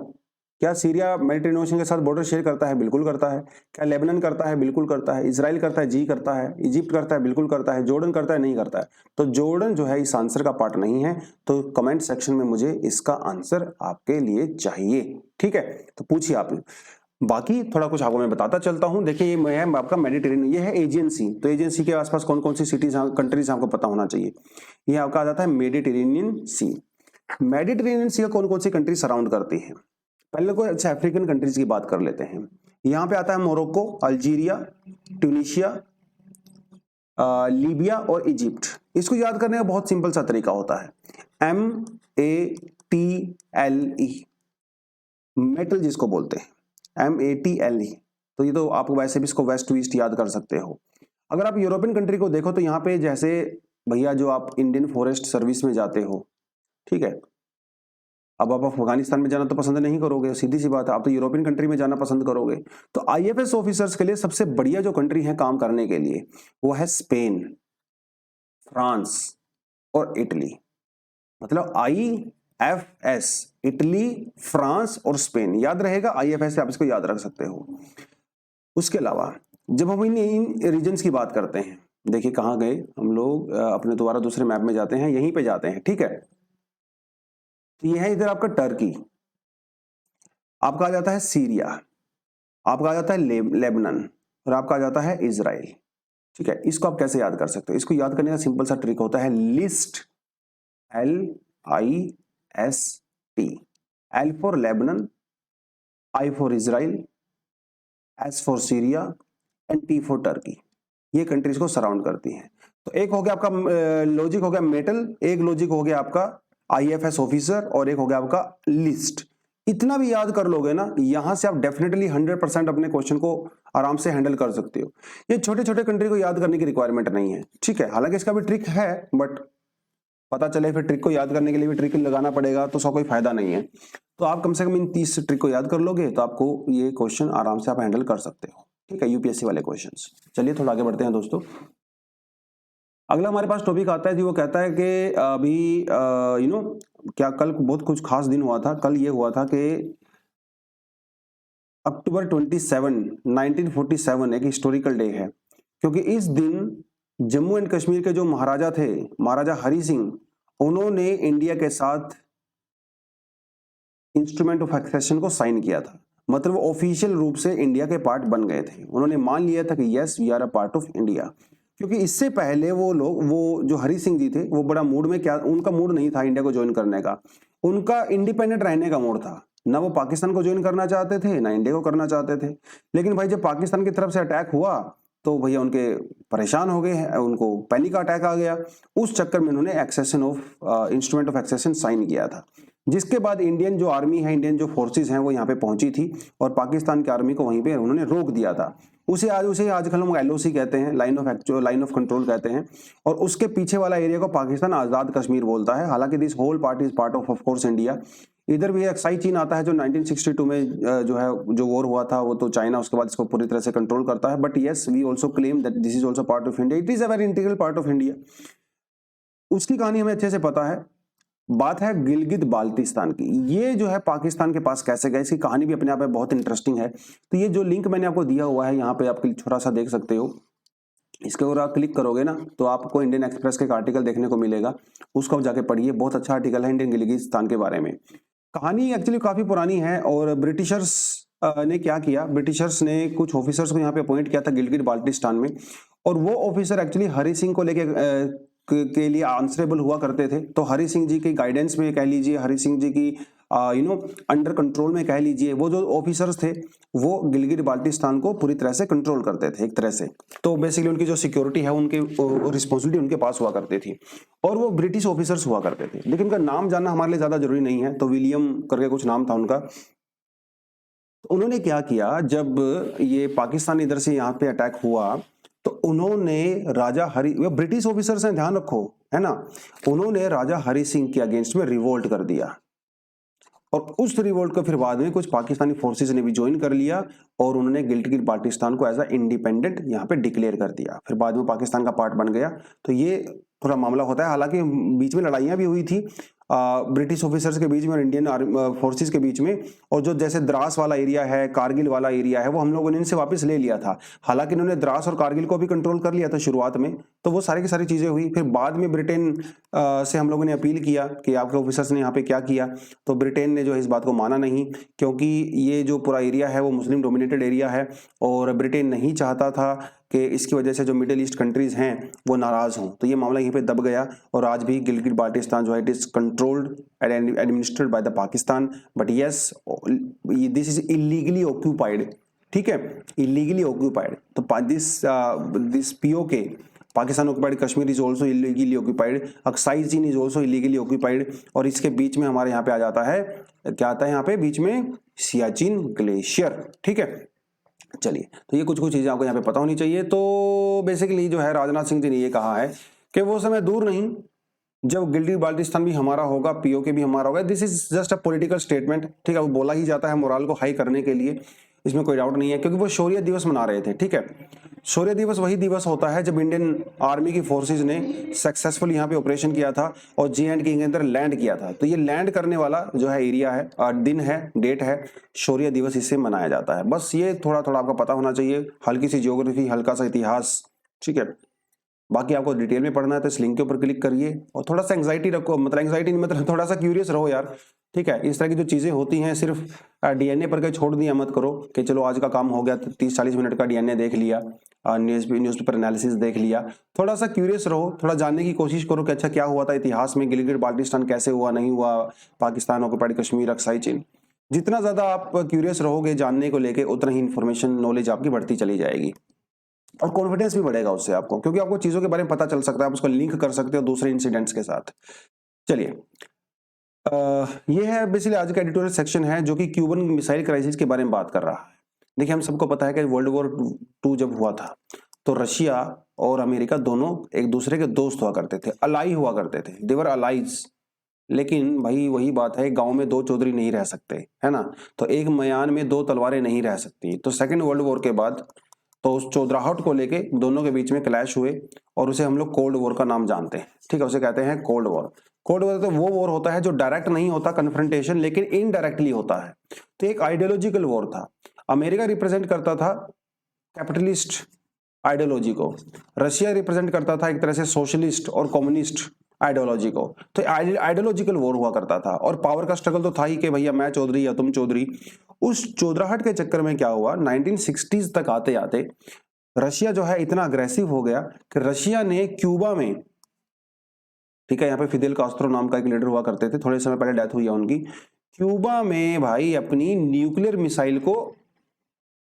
क्या सीरिया मेडिटेरेनियन ओशन के साथ बॉर्डर शेयर करता है? बिल्कुल करता है। क्या लेबनान करता है? बिल्कुल करता है। इजराइल करता है? जी करता है। इजिप्ट करता है? बिल्कुल करता है। जॉर्डन करता है? नहीं करता है। तो जॉर्डन जो है इस आंसर का पार्ट नहीं है, तो कमेंट सेक्शन में मुझे इसका आंसर आपके लिए चाहिए, ठीक है, तो पूछिए आप। बाकी थोड़ा कुछ आपको मैं बताता चलता हूं। देखिए ये है आपका मेडिटेरेनियन, ये है एजियन सी, तो एजियन सी के आसपास कौन कौन सी सिटीज कंट्रीज आपको पता होना चाहिए। ये आपका आ जाता है मेडिटेरेनियन सी। मेडिटेरेनियन सी कौन कौन सी कंट्री सराउंड करती है? पहले को अच्छा अफ्रीकन कंट्रीज की बात कर लेते हैं। यहाँ पे आता है मोरक्को, अल्जीरिया, ट्यूनीशिया, लीबिया और इजिप्ट। इसको याद करने का बहुत सिंपल सा तरीका होता है, MEATLE, मेटल जिसको बोलते हैं, METLE। तो ये तो आप वैसे भी इसको वेस्ट टू ईस्ट याद कर सकते हो। अगर आप यूरोपियन कंट्री को देखो तो यहाँ पे जैसे भैया जो आप इंडियन फॉरेस्ट सर्विस में जाते हो, ठीक है, अब आप अफगानिस्तान में जाना तो पसंद नहीं करोगे, सीधी सी बात है, आप तो यूरोपियन कंट्री में जाना पसंद करोगे। तो IFS ऑफिसर्स के लिए सबसे बढ़िया जो कंट्री है काम करने के लिए वो है स्पेन, फ्रांस और इटली। मतलब IFS, इटली, फ्रांस और स्पेन, याद रहेगा IFS से आप इसको याद रख सकते हो। उसके अलावा जब हम इन रीजन्स की बात करते हैं, देखिए कहाँ गए हम लोग, अपने दोबारा दूसरे मैप में जाते हैं, यहीं पे जाते हैं, ठीक है। तो ये है इधर आपका टर्की, आपका आ जाता है सीरिया, आपका आ जाता है लेबनान और आपका आ जाता है इजराइल, ठीक है। इसको आप कैसे याद कर सकते हो? इसको याद करने का सिंपल सा ट्रिक होता है, list, LIST, L for Lebanon, I for Israel, S for Syria and T for Turkey. ये कंट्रीज को सराउंड करती हैं। तो एक हो गया आपका लॉजिक हो गया मेटल, एक लॉजिक हो गया आपका IFS ऑफिसर और एक हो गया आपका लिस्ट। इतना भी याद कर लोगे ना, यहां से आप डेफिनेटली 100% अपने क्वेश्चन को आराम से हैंडल कर सकते हो। ये छोटे छोटे कंट्री को याद करने की रिक्वायरमेंट नहीं है, ठीक है, हालांकि इसका भी ट्रिक है, बट पता चले फिर ट्रिक को याद करने के लिए भी ट्रिक लगाना पड़ेगा तो उसका कोई फायदा नहीं है। तो आप कम से कम इन 30 ट्रिक को याद कर लोगे तो आपको ये क्वेश्चन आराम से आप हैंडल कर सकते हो, ठीक है, यूपीएससी वाले क्वेश्चंस। चलिए थोड़ा आगे बढ़ते हैं दोस्तों। अगला हमारे पास टॉपिक आता है जी, वो कहता है कि अभी क्या कल बहुत कुछ खास दिन हुआ था। कल ये हुआ था कि अक्टूबर 27, 1947 एक हिस्टोरिकल डे है, क्योंकि इस दिन जम्मू एंड कश्मीर के जो महाराजा थे, महाराजा हरि सिंह, उन्होंने इंडिया के साथ इंस्ट्रूमेंट ऑफ एक्सेशन को साइन किया था। मतलब ऑफिशियल रूप से इंडिया के पार्ट बन गए थे। उन्होंने मान लिया था कि yes we are a part of India. क्योंकि इससे पहले वो लोग, वो जो हरि सिंह जी थे, वो बड़ा मूड में, क्या उनका मूड नहीं था इंडिया को ज्वाइन करने का, उनका इंडिपेंडेंट रहने का मूड था। ना वो पाकिस्तान को ज्वाइन करना चाहते थे, ना इंडिया को करना चाहते थे। लेकिन भाई जब पाकिस्तान की तरफ से अटैक हुआ तो भैया उनके परेशान हो गए, उनको पैनिक का अटैक आ गया। उस चक्कर में उन्होंने accession of instrument of accession sign किया था, जिसके बाद इंडियन जो आर्मी है, इंडियन जो फोर्सेस हैं, वो यहाँ पे पहुंची थी और पाकिस्तान की आर्मी को वहीं पे उन्होंने रोक दिया था। उसे आजकल हम LOC कहते हैं, लाइन ऑफ कंट्रोल कहते हैं। और उसके पीछे वाला एरिया को पाकिस्तान आजाद कश्मीर बोलता है। हालांकि this whole part is part of course India. इधर भी एक्साई चीन आता है जो 1962 में जो है जो वॉर हुआ था, वो तो चाइना उसके बाद इसको पूरी तरह से कंट्रोल करता है। But yes, we also claim that this is also part of India, it is a very integral part of India. उसकी कहानी हमें अच्छे से पता है। बात है गिलगित बाल्टिस्तान की, ये जो है पाकिस्तान के पास कैसे गए, इसकी कहानी भी अपने आप में बहुत इंटरेस्टिंग है। तो ये जो लिंक मैंने आपको दिया हुआ है यहाँ पे आप थोड़ा सा देख सकते हो, इसके ऊपर आप क्लिक करोगे ना तो आपको इंडियन एक्सप्रेस के एक आर्टिकल देखने को मिलेगा, उसको आप जाके पढ़िए, बहुत अच्छा आर्टिकल है इंडियन गिलगिस्तान के बारे में। कहानी एक्चुअली काफी पुरानी है और ब्रिटिशर्स ने क्या किया, ब्रिटिशर्स ने कुछ ऑफिसर्स को यहाँ पे अपॉइंट किया था गिलगित बाल्टिस्तान में, और वो ऑफिसर एक्चुअली हरि सिंह को लेके के लिए आंसरेबल हुआ करते थे। तो हरि सिंह जी की गाइडेंस में कह लीजिए, हरि सिंह जी की अंडर कंट्रोल में कह लीजिए, वो जो ऑफिसर्स थे वो गिलगित बाल्टिस्तान को पूरी तरह से कंट्रोल करते थे एक तरह से। तो बेसिकली उनकी जो सिक्योरिटी है, उनकी रिस्पॉन्सिबिलिटी उनके पास हुआ करती थी, और वो ब्रिटिश ऑफिसर्स हुआ करते थे। लेकिन उनका नाम जानना हमारे लिए ज्यादा जरूरी नहीं है, तो विलियम करके कुछ नाम था उनका। तो उन्होंने क्या किया, जब ये पाकिस्तान इधर से यहाँ पे अटैक हुआ तो उन्होंने राजा हरि, वो ब्रिटिश ऑफिसर्स हैं ध्यान रखो, है ना, उन्होंने राजा हरि सिंह के अगेंस्ट में रिवोल्ट कर दिया, और उस रिवोल्ट को फिर बाद में कुछ पाकिस्तानी फोर्सेस ने भी ज्वाइन कर लिया, और उन्होंने गिलगित बाल्टिस्तान को एज अ इंडिपेंडेंट यहाँ पे डिक्लेयर कर दिया, फिर बाद में पाकिस्तान का पार्ट बन गया। तो ये थोड़ा मामला होता है, हालांकि बीच में लड़ाइयां भी हुई थी ब्रिटिश ऑफिसर्स के बीच में और इंडियन फोर्सेस के बीच में, और जो जैसे द्रास वाला एरिया है, कारगिल वाला एरिया है, वो हम लोगों ने इनसे वापस ले लिया था। हालांकि इन्होंने द्रास और कारगिल को भी कंट्रोल कर लिया था शुरुआत में, तो वो सारी की सारी चीजें हुई। फिर बाद में ब्रिटेन से हम लोगों ने अपील किया कि आपके ऑफिसर्स ने यहाँ पे क्या किया, तो ब्रिटेन ने जो है इस बात को माना नहीं, क्योंकि ये जो पूरा एरिया है वो मुस्लिम डोमिनेटेड एरिया है, और ब्रिटेन नहीं चाहता था कि इसकी वजह से जो मिडिल ईस्ट कंट्रीज हैं वो नाराज हों। तो ये मामला यहीं पे दब गया, और आज भी गिलगित बाल्टिस्तान जो है it is controlled and administered by the Pakistan, but yes this is illegally occupied, ठीक है, इलीगली ऑक्यूपाइड। तो this PoK, Pakistan occupied Kashmir is also illegally occupied, Aksai चीन इज ऑल्सो इलीगली ऑक्यूपाइड, और इसके बीच में हमारे यहाँ पे आ जाता है, क्या आता है यहाँ पे बीच में, सियाचिन ग्लेशियर, ठीक है। चलिए, तो ये कुछ कुछ चीजें आपको यहाँ पे पता होनी चाहिए। तो बेसिकली जो है राजनाथ सिंह जी ने ये कहा है कि वो समय दूर नहीं जब गिलगित बाल्टिस्तान भी हमारा होगा, पीओके भी हमारा होगा। This is just a political statement, ठीक है, वो बोला ही जाता है मोराल को हाई करने के लिए, इसमें कोई डाउट नहीं है, क्योंकि वो शौर्य दिवस मना रहे थे, ठीक है। शौर्य दिवस वही दिवस होता है जब इंडियन आर्मी की फोर्सेज ने सक्सेसफुल यहाँ पे ऑपरेशन किया था और J&K के अंदर लैंड किया था। तो ये लैंड करने वाला जो है एरिया है, दिन है, डेट है, शौर्य दिवस इससे मनाया जाता है। बस ये थोड़ा थोड़ा आपको पता होना चाहिए, हल्की सी ज्योग्राफी, हल्का सा इतिहास, ठीक है। बाकी आपको डिटेल में पढ़ना है तो इस लिंक के ऊपर क्लिक करिए, और थोड़ा सा एंग्जाइटी रखो, मतलब एंग्जाइटी नहीं, मतलब थोड़ा सा क्यूरियस रहो यार, ठीक है। इस तरह की जो चीजें होती हैं सिर्फ डीएनए पर के छोड़ दिया मत करो कि चलो आज का काम हो गया, 30-40 मिनट का डीएनए देख लिया, न्यूज़पेपर एनालिसिस देख लिया। थोड़ा सा क्यूरियस रहो, थोड़ा जानने की कोशिश करो कि अच्छा क्या हुआ था इतिहास में, गिलगित बाल्टिस्तान कैसे हुआ, नहीं हुआ, पाकिस्तान ऑक्युपाइड कश्मीर, अक्साई चीन। जितना ज्यादा आप क्यूरियस रहोगे जानने को लेके, उतना ही इन्फॉर्मेशन नॉलेज आपकी बढ़ती चली जाएगी, और कॉन्फिडेंस भी बढ़ेगा उससे आपको, क्योंकि आपको चीजों के बारे में पता चल सकता है, आप उसको लिंक कर सकते हो दूसरे इंसिडेंट्स के साथ। चलिए, ये है बेसिकली आज का एडिटोरियल सेक्शन है जो कि क्यूबन मिसाइल क्राइसिस के बारे में बात कर रहा है। देखिए, हम सबको पता है कि वर्ल्ड वॉर 2 जब हुआ था तो रशिया और अमेरिका दोनों एक दूसरे के दोस्त हुआ करते थे, अलाई हुआ करते थे, देवर अलाइज। लेकिन भाई वही बात है, गांव में 2 चौधरी नहीं रह सकते, है ना, तो एक मयान में 2 तलवारें नहीं रह सकती। तो सेकेंड वर्ल्ड वॉर के बाद तो उस चौधराहट को लेके दोनों के बीच में क्लैश हुए, और उसे हम लोग कोल्ड वॉर का नाम जानते हैं, ठीक है, उसे कहते हैं कोल्ड वॉर। कोल्ड वॉर तो वो वॉर होता है जो डायरेक्ट नहीं होता कन्फ्रंटेशन, लेकिन इनडायरेक्टली होता है। तो एक आइडियोलॉजिकल वॉर था। अमेरिका रिप्रेजेंट करता था कैपिटलिस्ट आइडियोलॉजी को, रशिया रिप्रेजेंट करता था एक तरह से सोशलिस्ट और कम्युनिस्ट आइडियोलॉजी को। तो आइडियोलॉजिकल वॉर हुआ करता था, और पावर का स्ट्रगल तो था ही कि भैया मैं चौधरी या तुम चौधरी। उस चौधराहट के चक्कर में क्या हुआ, 1960s तक आते आते रशिया जो है इतना अग्रेसिव हो गया कि रशिया ने क्यूबा में, ठीक है, यहाँ पे फिदेल कास्त्रो नाम का एक लीडर हुआ करते थे, थोड़े समय पहले डेथ हुई है उनकी, क्यूबा में भाई अपनी न्यूक्लियर मिसाइल को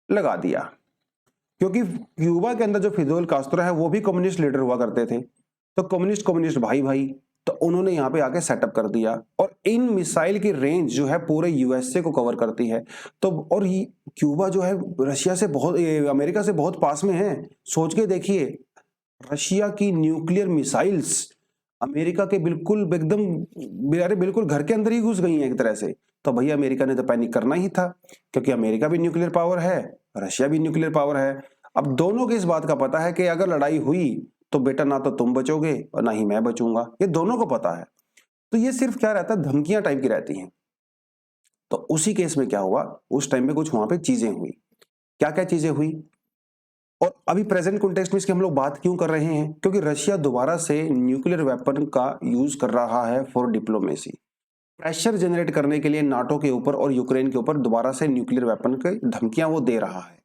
लगा दिया, क्योंकि क्यूबा के अंदर जो फिदेल कास्त्रो है वो भी कम्युनिस्ट लीडर हुआ करते थे। तो कम्युनिस्ट भाई भाई, तो उन्होंने यहाँ पे आके सेटअप कर दिया, और इन मिसाइल की रेंज जो है पूरे यूएसए को कवर करती है। तो और क्यूबा जो है रशिया से बहुत, अमेरिका से बहुत पास में है। सोच के देखिए, रशिया की न्यूक्लियर मिसाइल्स अमेरिका के बिल्कुल एकदम बिल्कुल घर के अंदर ही घुस गई हैं एक तरह से। तो भैया अमेरिका ने तो पैनिक करना ही था, क्योंकि अमेरिका भी न्यूक्लियर पावर है, रशिया भी न्यूक्लियर पावर है। अब दोनों को इस बात का पता है कि अगर लड़ाई हुई तो बेटा ना तो तुम बचोगे और ना ही मैं बचूंगा, ये दोनों को पता है। तो ये सिर्फ क्या रहता है, धमकियां टाइप की रहती हैं। तो उसी केस में क्या हुआ, उस टाइम में कुछ वहां पे चीजें हुई। क्या क्या चीजें हुई, और अभी प्रेजेंट कॉन्टेक्स्ट में इसकी हम लोग बात क्यों कर रहे हैं, क्योंकि रशिया दोबारा से न्यूक्लियर वेपन का यूज कर रहा है फॉर डिप्लोमेसी, प्रेशर जनरेट करने के लिए नाटो के ऊपर और यूक्रेन के ऊपर दोबारा से न्यूक्लियर वेपन की धमकियां वो दे रहा है।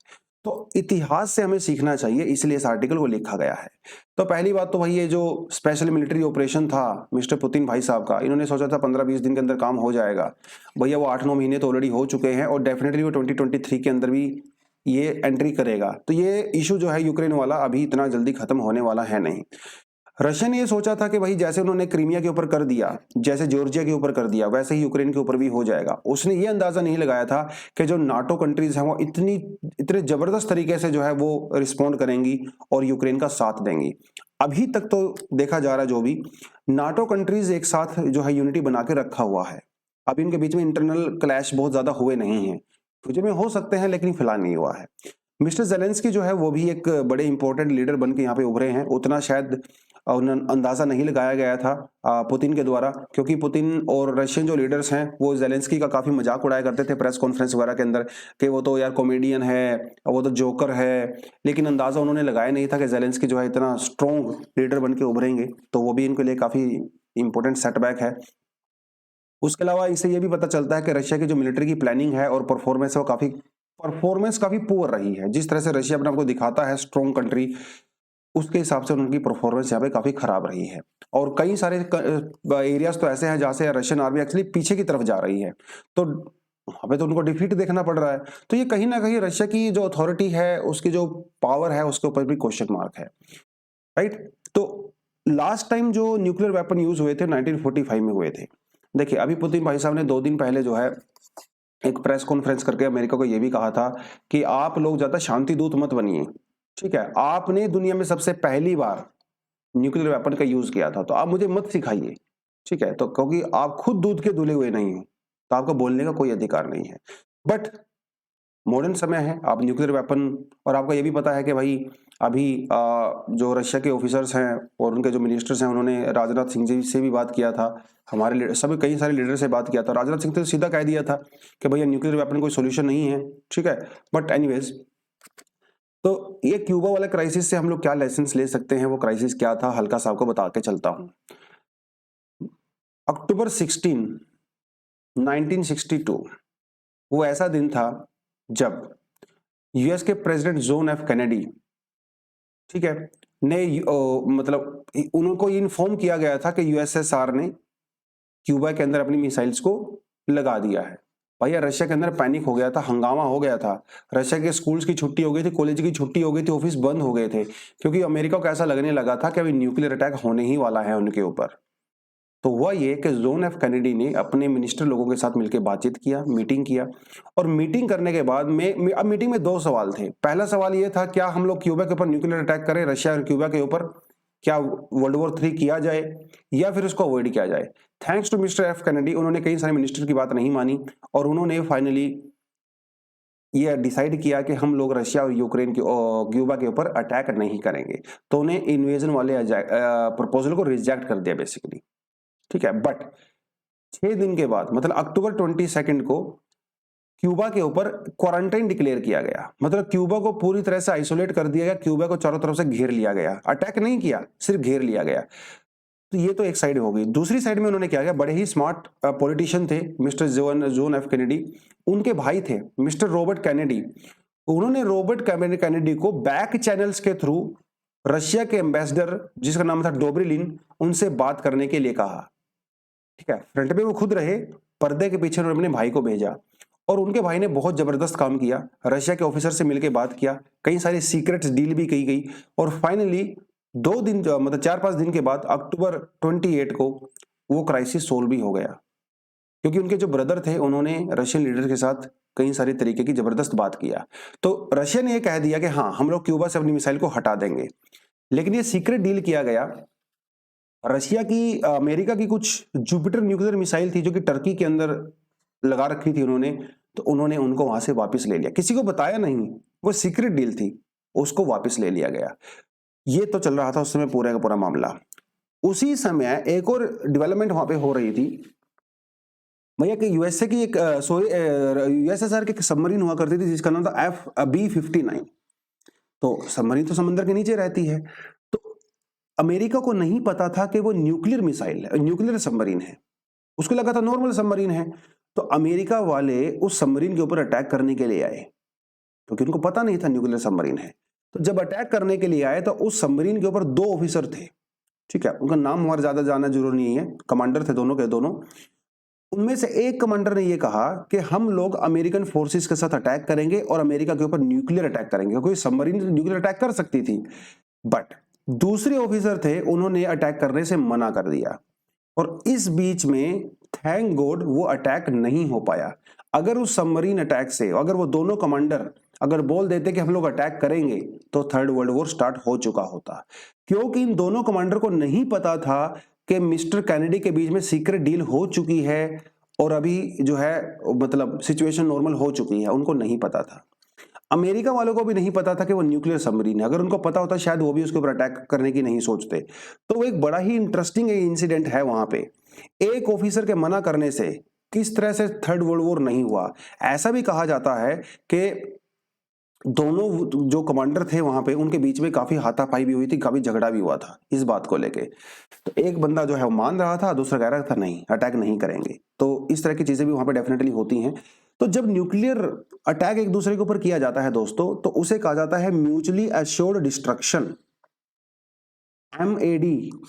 तो इतिहास से हमें सीखना चाहिए, इसलिए इस आर्टिकल को लिखा गया है। तो पहली बात तो भाई ये जो स्पेशल मिलिट्री ऑपरेशन था मिस्टर पुतिन भाई साहब का, इन्होंने सोचा था 15-20 दिन के अंदर काम हो जाएगा, भैया वो 8-9 महीने तो ऑलरेडी हो चुके हैं, और डेफिनेटली वो 2023 के अंदर भी ये एंट्री करेगा। तो ये इशू जो है यूक्रेन वाला अभी इतना जल्दी खत्म होने वाला है नहीं। रशिया ने ये सोचा था कि भाई जैसे उन्होंने क्रीमिया के ऊपर कर दिया, जैसे जॉर्जिया के ऊपर कर दिया, वैसे ही यूक्रेन के ऊपर भी हो जाएगा। उसने ये अंदाजा नहीं लगाया था कि जो नाटो कंट्रीज हैं वो इतने जबरदस्त तरीके से जो है वो रिस्पॉन्ड करेंगी और यूक्रेन का साथ देंगी। अभी तक तो देखा जा रहा है जो भी नाटो कंट्रीज एक साथ जो है यूनिटी बना के रखा हुआ है। अभी इनके बीच में इंटरनल क्लैश बहुत ज्यादा हुए नहीं है, फ्यूचर में हो सकते हैं लेकिन फिलहाल नहीं हुआ है। मिस्टर जेलेंस्की जो है वो भी एक बड़े इंपॉर्टेंट लीडर बन के यहाँ पे उभरे हैं। उतना शायद अंदाजा नहीं लगाया गया था पुतिन के द्वारा, क्योंकि पुतिन और रशियन जो लीडर्स हैं वो जेलेंस्की का काफी मजाक उड़ाया करते थे प्रेस कॉन्फ्रेंस वगैरह के अंदर कि वो तो यार कॉमेडियन है, वो तो जोकर है। लेकिन अंदाजा उन्होंने लगाया नहीं था कि जेलेंस्की जो है इतना स्ट्रॉन्ग लीडर बन के उभरेंगे। तो वो भी इनके लिए काफी इंपॉर्टेंट सेटबैक है। उसके अलावा इससे ये भी पता चलता है कि रशिया की जो मिलिट्री की प्लानिंग है और परफॉर्मेंस है वो काफी पुअर रही है। जिस तरह से रशिया अपने आपको दिखाता है स्ट्रॉन्ग कंट्री, उसके हिसाब से उनकी परफॉर्मेंस यहाँ पे काफी खराब रही है। और कई सारे एरियाज तो ऐसे हैं जहां से रशियन आर्मी एक्चुअली पीछे की तरफ जा रही है, तो वहां पे तो उनको डिफीट देखना पड़ रहा है। तो ये कहीं ना कहीं रशिया की जो अथॉरिटी है, उसकी जो पावर है, उसके ऊपर भी क्वेश्चन मार्क है, राइट। तो लास्ट टाइम जो न्यूक्लियर वेपन यूज हुए थे 1945 में हुए थे। देखिए अभी पुतिन भाई साहब ने 2 दिन पहले जो है एक प्रेस कॉन्फ्रेंस करके अमेरिका को यह भी कहा था कि आप लोग ज्यादा शांति दूत मत बनिए, ठीक है, आपने दुनिया में सबसे पहली बार न्यूक्लियर वेपन का यूज किया था, तो आप मुझे मत सिखाइए, ठीक है। तो क्योंकि आप खुद दूध के धुले हुए नहीं हो, तो आपको बोलने का कोई अधिकार नहीं है। बट मॉडर्न समय है, आप न्यूक्लियर वेपन, और आपको ये भी पता है कि भाई अभी जो रशिया के ऑफिसर्स हैं और उनके जो मिनिस्टर्स हैं, उन्होंने राजनाथ सिंह जी से भी बात किया था, हमारे सभी कई सारे लीडर से बात किया था। राजनाथ सिंह ने तो सीधा कह दिया था कि भैया न्यूक्लियर वेपन कोई सोल्यूशन नहीं है, ठीक है। बट एनीवेज, तो ये क्यूबा वाला क्राइसिस से हम लोग क्या लेसन्स ले सकते हैं, वो क्राइसिस क्या था, हल्का सा आपको बता के चलता हूं। अक्टूबर 16, 1962 वो ऐसा दिन था जब यूएस के प्रेसिडेंट जॉन एफ कैनेडी, ठीक है, ने मतलब उनको इन्फॉर्म किया गया था कि यूएसएसआर ने क्यूबा के अंदर अपनी मिसाइल्स को लगा दिया है। भैया रशिया के अंदर पैनिक हो गया था, हंगामा हो गया था। रशिया के स्कूल्स की छुट्टी हो गई थी, कॉलेज की छुट्टी हो गई थी, ऑफिस बंद हो गए थे, क्योंकि अमेरिका को ऐसा लगने लगा था कि अभी न्यूक्लियर अटैक होने ही वाला है उनके ऊपर। तो हुआ ये कि जॉन एफ कैनेडी ने अपने मिनिस्टर लोगों के साथ मिलकर बातचीत किया, मीटिंग किया, और मीटिंग करने के बाद में अब मीटिंग में 2 सवाल थे। पहला सवाल ये था, क्या हम लोग क्यूबा के ऊपर न्यूक्लियर अटैक करें, रशिया और क्यूबा के ऊपर, क्या वर्ल्ड वॉर 3 किया जाए या फिर उसको अवॉइड किया जाए। Thanks to Mister F Kennedy, उन्होंने कई सारे मिनिस्टर की बात नहीं मानी और उन्होंने फाइनली ये डिसाइड किया कि हम लोग रशिया और यूक्रेन के क्यूबा के ऊपर अटैक नहीं करेंगे। तो उन्हें इन्वेजन वाले प्रपोजल को रिजेक्ट कर दिया बेसिकली, ठीक है। बट 6 दिन के बाद, मतलब अक्टूबर 22 को क्यूबा के ऊपर क्वारंटाइन डिक्लेयर किया गया, मतलब क्यूबा को पूरी तरह से आइसोलेट कर दिया गया, क्यूबा को चारों तरफ से घेर लिया गया, अटैक नहीं किया, सिर्फ घेर लिया गया। तो ये तो एक साइड हो गई। दूसरी साइड में उन्होंने क्या किया, बड़े ही स्मार्ट पॉलिटिशियन थे मिस्टर जॉन एफ कैनेडी, उनके भाई थे मिस्टर रॉबर्ट कैनेडी। उन्होंने रॉबर्ट कैनेडी को बैक चैनल्स के थ्रू रशिया के एम्बेसडर, जिसका नाम था डोब्रिलिन, उनसे बात करने के लिए कहा, ठीक है। फ्रंट पे वो खुद रहे, पर्दे के पीछे उन्होंने अपने भाई को भेजा, और उनके भाई ने बहुत जबरदस्त काम किया, रशिया के ऑफिसर से मिलकर बात किया, कई सारी सीक्रेट डील भी की गई, और फाइनली 2 दिन मतलब 4-5 दिन के बाद अक्टूबर 28 को वो क्राइसिस सोल्व भी हो गया, क्योंकि उनके जो ब्रदर थे उन्होंने रशियन लीडर के साथ कई सारी तरीके की जबरदस्त बात किया। तो रशिया ने यह कह दिया कि हाँ, हम लोग क्यूबा से अपनी मिसाइल को हटा देंगे, लेकिन ये सीक्रेट डील किया गया। रशिया की अमेरिका की कुछ जुपिटर न्यूक्लियर मिसाइल थी जो कि टर्की के अंदर लगा रखी थी उन्होंने, तो उन्होंने उनको वहां से वापस ले लिया, किसी को बताया नहीं, वो सीक्रेट डील थी, उसको वापस ले लिया गया। ये तो चल रहा था उस समय पूरा का पूरा मामला। उसी समय एक और डेवलपमेंट वहां पे हो रही थी भैया कि यूएसए की एक यूएसएसआर की एक सबमरीन हुआ करती थी जिसका नाम था FB-59। तो सबमरीन तो समंदर के नीचे रहती है, तो अमेरिका को नहीं पता था कि वो न्यूक्लियर मिसाइल है, न्यूक्लियर सबमरीन है, उसको लगा था नॉर्मल सबमरीन है। तो अमेरिका वाले उस सबमरीन के ऊपर अटैक करने के लिए आए, क्योंकि उनको पता नहीं था न्यूक्लियर सबमरीन है। तो जब अटैक करने के लिए आए तो उस सबमरीन के ऊपर 2 ऑफिसर थे, ठीक है, उनका नाम हमारे ज्यादा जानना जरूरी नहीं है, कमांडर थे दोनों के दोनों। उनमें से एक कमांडर ने यह कहा कि हम लोग अमेरिकन फोर्सेस के साथ अटैक करेंगे और अमेरिका के ऊपर न्यूक्लियर अटैक करेंगे, क्योंकि सबमरीन न्यूक्लियर अटैक कर सकती थी। बट दूसरे ऑफिसर थे, उन्होंने अटैक करने से मना कर दिया, और इस बीच में थैंक गॉड वो अटैक नहीं हो पाया। अगर उस सबमरीन अटैक से, अगर वो दोनों कमांडर अगर बोल देते कि हम लोग अटैक करेंगे, तो थर्ड वर्ल्ड वॉर स्टार्ट हो चुका होता, क्योंकि इन दोनों कमांडर को नहीं पता था कि मिस्टर कैनेडी के बीच में सीक्रेट डील हो चुकी है और अभी जो है मतलब सिचुएशन नॉर्मल हो चुकी है, उनको नहीं पता था। अमेरिका वालों को भी नहीं पता था कि वो न्यूक्लियर सबमरीन है, अगर उनको पता होता शायद वो भी उसके ऊपर अटैक करने की नहीं सोचते। तो वो एक बड़ा ही इंटरेस्टिंग इंसिडेंट है वहां पे, एक ऑफिसर के मना करने से किस तरह से थर्ड वर्ल्ड वॉर नहीं हुआ। ऐसा भी कहा जाता है कि दोनों जो कमांडर थे वहां पे उनके बीच में काफी हाथापाई भी हुई थी, काफी झगड़ा भी हुआ था इस बात को लेके। तो एक बंदा जो है वो मान रहा था, दूसरा कह रहा था नहीं अटैक नहीं करेंगे। तो इस तरह की चीजें भी वहां पे डेफिनेटली होती हैं। तो जब न्यूक्लियर अटैक एक दूसरे के ऊपर किया जाता है दोस्तों, तो उसे कहा जाता है म्यूचुअली एश्योर्ड डिस्ट्रक्शन, MAD।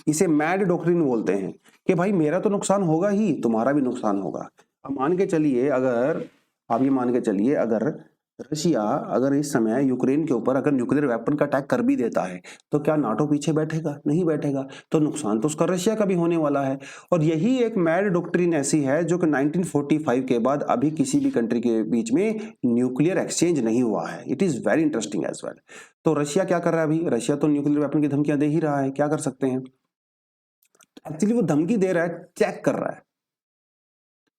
इसे मैड डॉक्ट्रिन बोलते हैं कि भाई मेरा तो नुकसान होगा ही, तुम्हारा भी नुकसान होगा। अब मान के चलिए, अगर आप ये मान के चलिए अगर रशिया अगर इस समय यूक्रेन के ऊपर अगर न्यूक्लियर वेपन का अटैक कर भी देता है, तो क्या नाटो पीछे बैठेगा? नहीं बैठेगा। तो नुकसान तो उसका रशिया का भी होने वाला है। और यही एक मैड डॉक्ट्रिन ऐसी है जो कि 1945 के बाद अभी किसी भी कंट्री के बीच में न्यूक्लियर एक्सचेंज नहीं हुआ है। It is very interesting as well. तो रशिया क्या कर रहा है अभी? रशिया तो न्यूक्लियर वेपन की धमकियां दे ही रहा है, क्या कर सकते हैं? एक्चुअली वो धमकी दे रहा है, चेक कर रहा है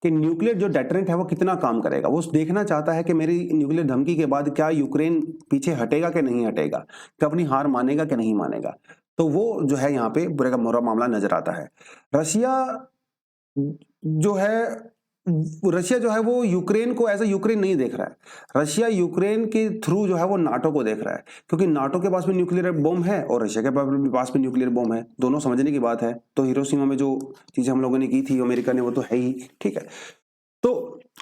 कि न्यूक्लियर जो डेटरेंट है वो कितना काम करेगा। वो देखना चाहता है कि मेरी न्यूक्लियर धमकी के बाद क्या यूक्रेन पीछे हटेगा कि नहीं हटेगा, कि अपनी हार मानेगा कि नहीं मानेगा। तो वो जो है यहाँ पे बुरे का बुरा मामला नजर आता है। रशिया जो है रशिया जो है वो यूक्रेन को एज ए यूक्रेन नहीं देख रहा है। रशिया यूक्रेन के थ्रू जो है वो नाटो को देख रहा है, क्योंकि नाटो के पास में न्यूक्लियर बॉम्ब है और रशिया के पास में न्यूक्लियर बॉम्ब है, दोनों समझने की बात है। तो हिरोशिमा में जो चीजें हम लोगों ने की थी अमेरिका ने, वो तो है ही, ठीक है। तो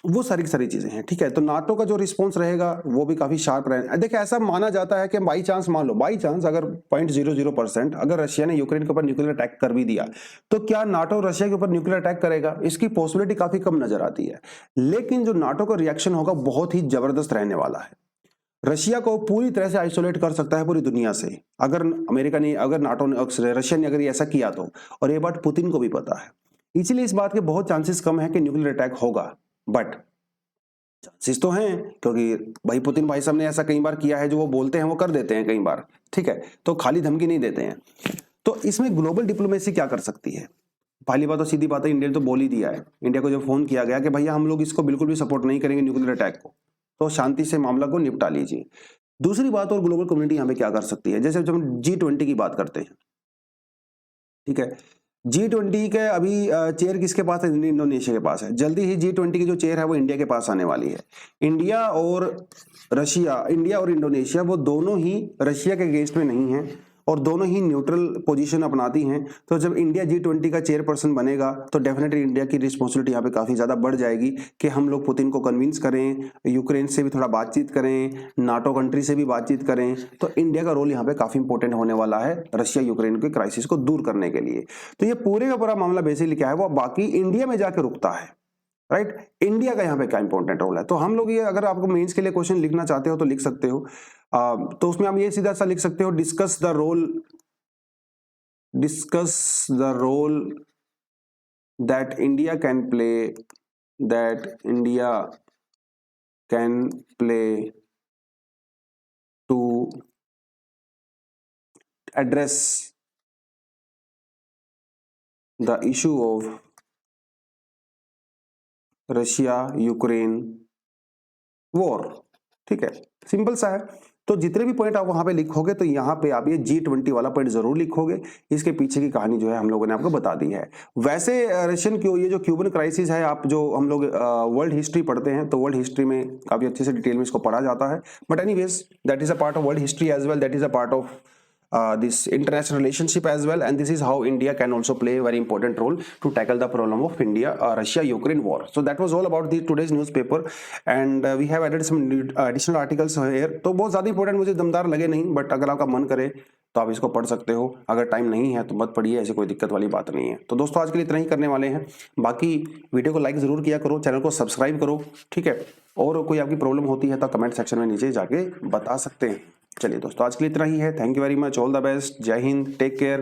वो सारी की सारी चीजें हैं, ठीक है। तो नाटो का जो रिस्पॉन्स रहेगा वो भी काफी शार्प रहेगा। देखिए ऐसा माना जाता है कि बाई चांस, मान लो बाई चांस अगर 0.00% अगर रशिया ने यूक्रेन के ऊपर न्यूक्लियर अटैक कर भी दिया, तो क्या नाटो रशिया के ऊपर न्यूक्लियर अटैक करेगा? इसकी पॉसिबिलिटी काफी कम नजर आती है। लेकिन जो नाटो का रिएक्शन होगा बहुत ही जबरदस्त रहने वाला है। रशिया को पूरी तरह से आइसोलेट कर सकता है पूरी दुनिया से, अगर अमेरिका ने, अगर नाटो ने, रशिया ने अगर ये ऐसा किया तो। और ये बात पुतिन को भी पता है, इसलिए इस बात के बहुत चांसेस कम है कि न्यूक्लियर अटैक होगा। बट चांसेस तो हैं, क्योंकि भाई पुतिन भाई साहब ने ऐसा कई बार किया है, जो वो बोलते हैं वो कर देते हैं कई बार, ठीक है। तो खाली धमकी नहीं देते हैं। तो इसमें ग्लोबल डिप्लोमेसी क्या कर सकती है? पहली बात तो सीधी बात है, इंडिया ने तो बोल ही दिया है। इंडिया को जब फोन किया गया कि भैया हम लोग इसको बिल्कुल भी सपोर्ट नहीं करेंगे न्यूक्लियर अटैक को, तो शांति से मामला को निपटा लीजिए। दूसरी बात, और ग्लोबल कम्युनिटी यहाँ पे क्या कर सकती है, जैसे जब हम G20 की बात करते हैं, ठीक है। G20 के अभी चेयर किसके पास है? इंडोनेशिया के पास है। जल्दी ही G20 की जो चेयर है वो इंडिया के पास आने वाली है। इंडिया और इंडिया और इंडोनेशिया वो दोनों ही रशिया के अगेंस्ट में नहीं है और दोनों ही न्यूट्रल पोजीशन अपनाती हैं। तो जब इंडिया G20 का चेयरपर्सन बनेगा तो डेफिनेटली इंडिया की रिस्पॉन्सिबिलिटी यहाँ पे काफी ज्यादा बढ़ जाएगी कि हम लोग पुतिन को कन्विंस करें, यूक्रेन से भी थोड़ा बातचीत करें, नाटो कंट्री से भी बातचीत करें। तो इंडिया का रोल यहाँ पे काफी इंपॉर्टेंट होने वाला है रशिया यूक्रेन के क्राइसिस को दूर करने के लिए। तो ये पूरे का पूरा मामला बेसिकली क्या है, वो बाकी इंडिया में जाके रुकता है, राइट। इंडिया का यहाँ पे क्या इंपॉर्टेंट रोल है। तो हम लोग ये, अगर आपको मेंस के लिए क्वेश्चन लिखना चाहते हो तो लिख सकते हो। तो उसमें आप ये सीधा सा लिख सकते हो, discuss the role that India can play to address the issue of Russia Ukraine war. ठीक है, सिंपल सा है। तो जितने भी पॉइंट आप वहां पे लिखोगे तो यहाँ पे आप ये G20 वाला पॉइंट जरूर लिखोगे। इसके पीछे की कहानी जो है हम लोगों ने आपको बता दी है। वैसे रशियन क्यों ये जो क्यूबन क्राइसिस है, आप जो हम लोग वर्ल्ड हिस्ट्री पढ़ते हैं तो वर्ल्ड हिस्ट्री में काफी अच्छे से डिटेल में इसको पढ़ा जाता है। But anyways that is a part of world history as well, that is a part of this international relationship as well, and this is how India can also play a very important role to tackle the problem of Russia Ukraine war. So that was all about the today's newspaper, and we have added some additional articles here. तो बहुत ज़्यादा important मुझे दमदार लगे नहीं, but अगर आपका मन करे तो आप इसको पढ़ सकते हो। अगर टाइम नहीं है तो मत पढ़िए, ऐसी कोई दिक्कत वाली बात नहीं है। तो दोस्तों आज के लिए इतना ही करने वाले हैं। बाकी वीडियो को लाइक जरूर किया करो, चैनल को सब्सक्राइब करो, ठीक है। और कोई आपकी प्रॉब्लम होती है तो कमेंट सेक्शन में नीचे जाके बता सकते हैं। चलिए दोस्तों आज के लिए इतना ही है। Thank you very much, all the best, जय हिंद, टेक केयर।